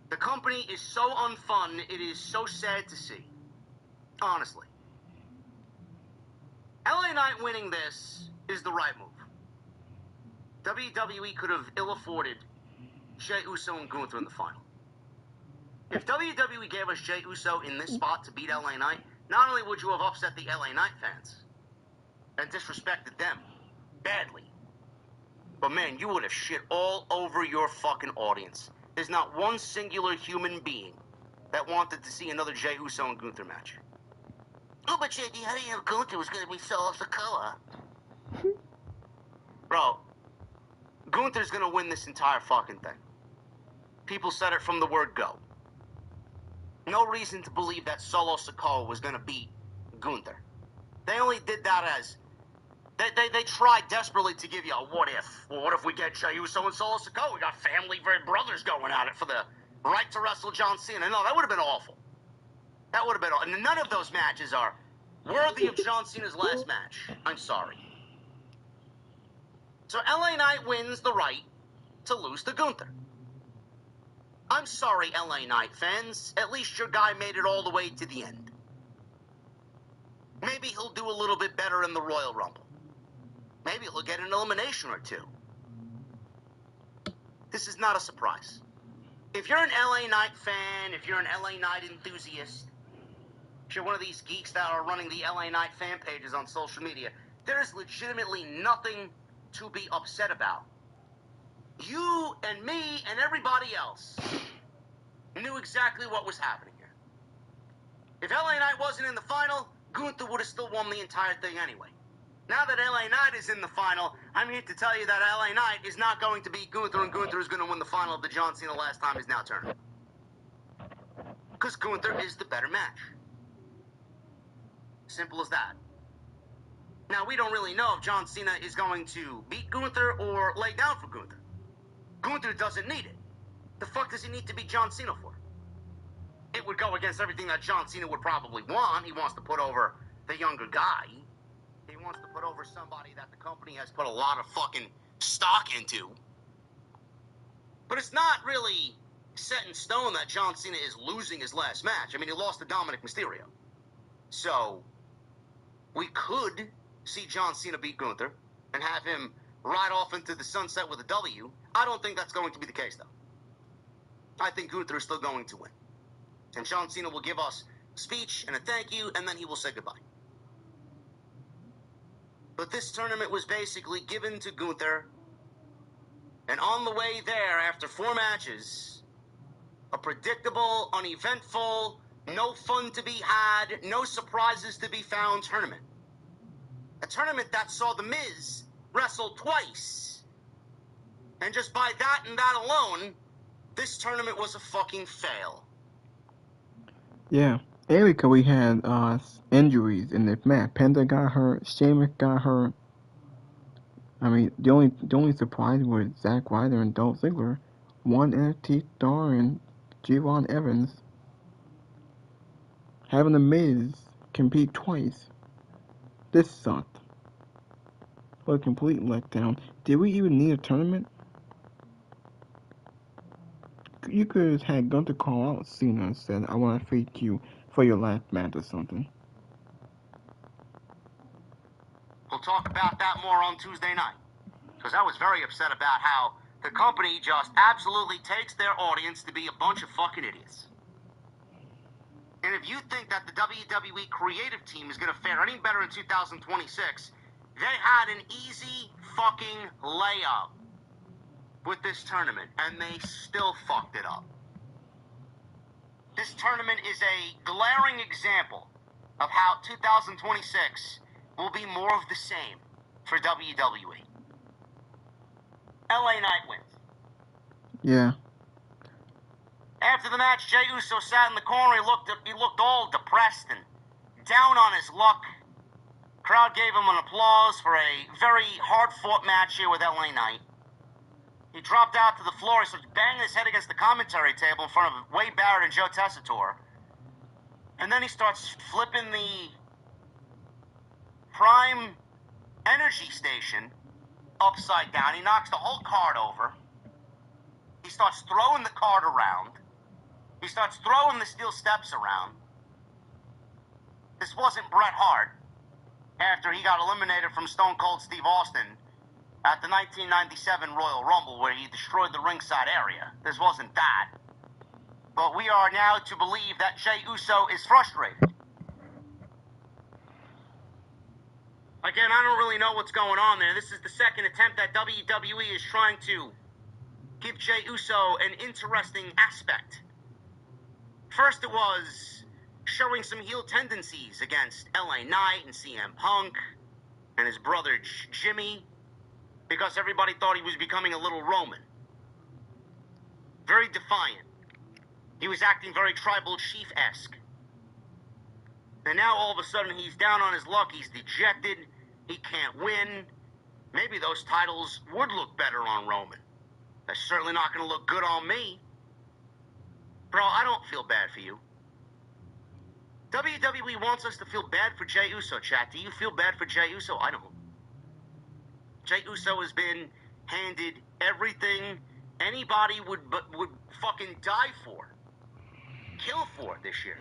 The company is so unfun, it is so sad to see. Honestly. LA Knight winning this is the right move. WWE could have ill-afforded Jey Uso and Gunther in the final. If WWE gave us Jey Uso in this spot to beat LA Knight, not only would you have upset the LA Knight fans and disrespected them badly, but man, you would have shit all over your fucking audience. There's not one singular human being that wanted to see another Jey Uso and Gunther match. Oh, but JD, how do you know Gunther was going to be Solo Sikoa? Bro, Gunther's going to win this entire fucking thing. People said it from the word go. No reason to believe that Solo Sikoa was going to beat Gunther. They only did that as... They tried desperately to give you a what if. Well, what if we get Jey Uso and Solo Sikoa? We got family brothers going at it for the right to wrestle John Cena. No, that would have been awful. That would have been awful. And none of those matches are worthy of John Cena's last match. I'm sorry. So LA Knight wins the right to lose to Gunther. I'm sorry, LA Knight fans. At least your guy made it all the way to the end. Maybe he'll do a little bit better in the Royal Rumble. Maybe he'll get an elimination or two. This is not a surprise. If you're an LA Knight fan, if you're an LA Knight enthusiast, if you're one of these geeks that are running the LA Knight fan pages on social media, there is legitimately nothing to be upset about. You and me and everybody else knew exactly what was happening here. If LA Knight wasn't in the final, Gunther would have still won the entire thing anyway. Now that LA Knight is in the final, I'm here to tell you that LA Knight is not going to beat Gunther, and Gunther is going to win the final of the John Cena last time is now tournament. Because Gunther is the better match. Simple as that. Now, we don't really know if John Cena is going to beat Gunther or lay down for Gunther. Gunther doesn't need it. The fuck does he need to beat John Cena for? It would go against everything that John Cena would probably want. He wants to put over the younger guy. He wants to put over somebody that the company has put a lot of fucking stock into. But it's not really set in stone that John Cena is losing his last match. I mean, he lost to Dominic Mysterio. So, we could see John Cena beat Gunther and have him ride off into the sunset with a W. I don't think that's going to be the case, though. I think Gunther is still going to win. And John Cena will give us a speech and a thank you, and then he will say goodbye. But this tournament was basically given to Gunther, and on the way there, after 4 matches, a predictable, uneventful, no fun to be had, no surprises to be found tournament. A tournament that saw The Miz wrestle twice. And just by that and that alone, this tournament was a fucking fail. Yeah, Erica, we had injuries in this match. Penta got hurt, Sheamus got hurt. I mean, the only surprise was Zack Ryder and Dolph Ziggler. One NXT star and Siobhan Evans. Having The Miz compete twice. This sucked. What a complete letdown. Did we even need a tournament? You could have had Gunther call out Cena and said, I want to face you for your last match or something. We'll talk about that more on Tuesday night. Because I was very upset about how the company just absolutely takes their audience to be a bunch of fucking idiots. And if you think that the WWE creative team is going to fare any better in 2026, they had an easy fucking layup with this tournament, and they still fucked it up. This tournament is a glaring example of how 2026 will be more of the same for WWE. LA Knight wins. Yeah. After the match, Jey Uso sat in the corner. He looked all depressed and down on his luck. Crowd gave him an applause for a very hard-fought match here with LA Knight. He dropped out to the floor. He started banging his head against the commentary table in front of Wade Barrett and Joe Tessitore. And then he starts flipping the Prime Energy Station upside down. He knocks the whole card over. He starts throwing the card around. He starts throwing the steel steps around. This wasn't Bret Hart after he got eliminated from Stone Cold Steve Austin at the 1997 Royal Rumble, where he destroyed the ringside area. This wasn't that. But we are now to believe that Jey Uso is frustrated. Again, I don't really know what's going on there. This is the second attempt that WWE is trying to give Jey Uso an interesting aspect. First it was showing some heel tendencies against LA Knight and CM Punk and his brother Jimmy, because everybody thought he was becoming a little Roman. Very defiant. He was acting very tribal chief-esque. And now all of a sudden he's down on his luck. He's dejected. He can't win. Maybe those titles would look better on Roman. They're certainly not going to look good on me. Bro, I don't feel bad for you. WWE wants us to feel bad for Jey Uso, chat. Do you feel bad for Jey Uso? I don't. Jey Uso has been handed everything anybody would fucking die for, kill for this year.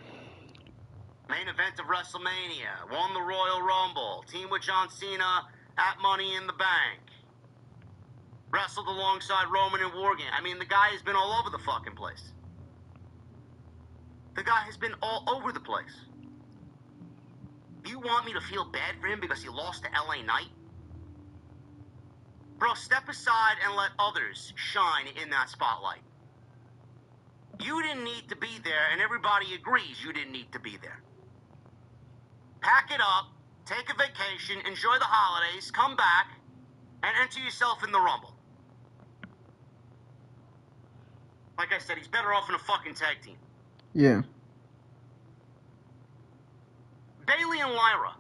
Main event of WrestleMania, won the Royal Rumble, teamed with John Cena at Money in the Bank, wrestled alongside Roman and War Games. I mean, the guy has been all over the fucking place. The guy has been all over the place. You want me to feel bad for him because he lost to LA Knight? Bro, step aside and let others shine in that spotlight. You didn't need to be there, and everybody agrees you didn't need to be there. Pack it up, take a vacation, enjoy the holidays, come back, and enter yourself in the Rumble. Like I said, he's better off in a fucking tag team. Yeah. Bayley and Lyra.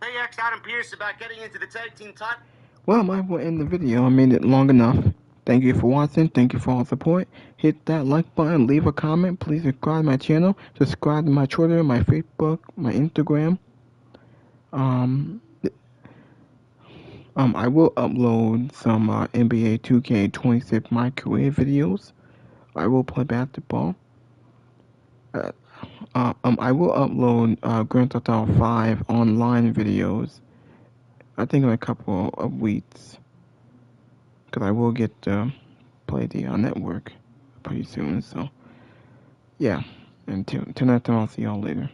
They asked Adam Pearce about getting into the tag team title. Well, I might want to end the video. I made it long enough. Thank you for watching. Thank you for all the support. Hit that like button. Leave a comment. Please subscribe to my channel. Subscribe to my Twitter, my Facebook, my Instagram. I will upload some NBA 2K26 My Career videos. I will play basketball. I will upload Grand Theft Auto 5 online videos. I think in a couple of weeks. Because I will get to play the network pretty soon. So, yeah. Until next time, I'll see y'all later.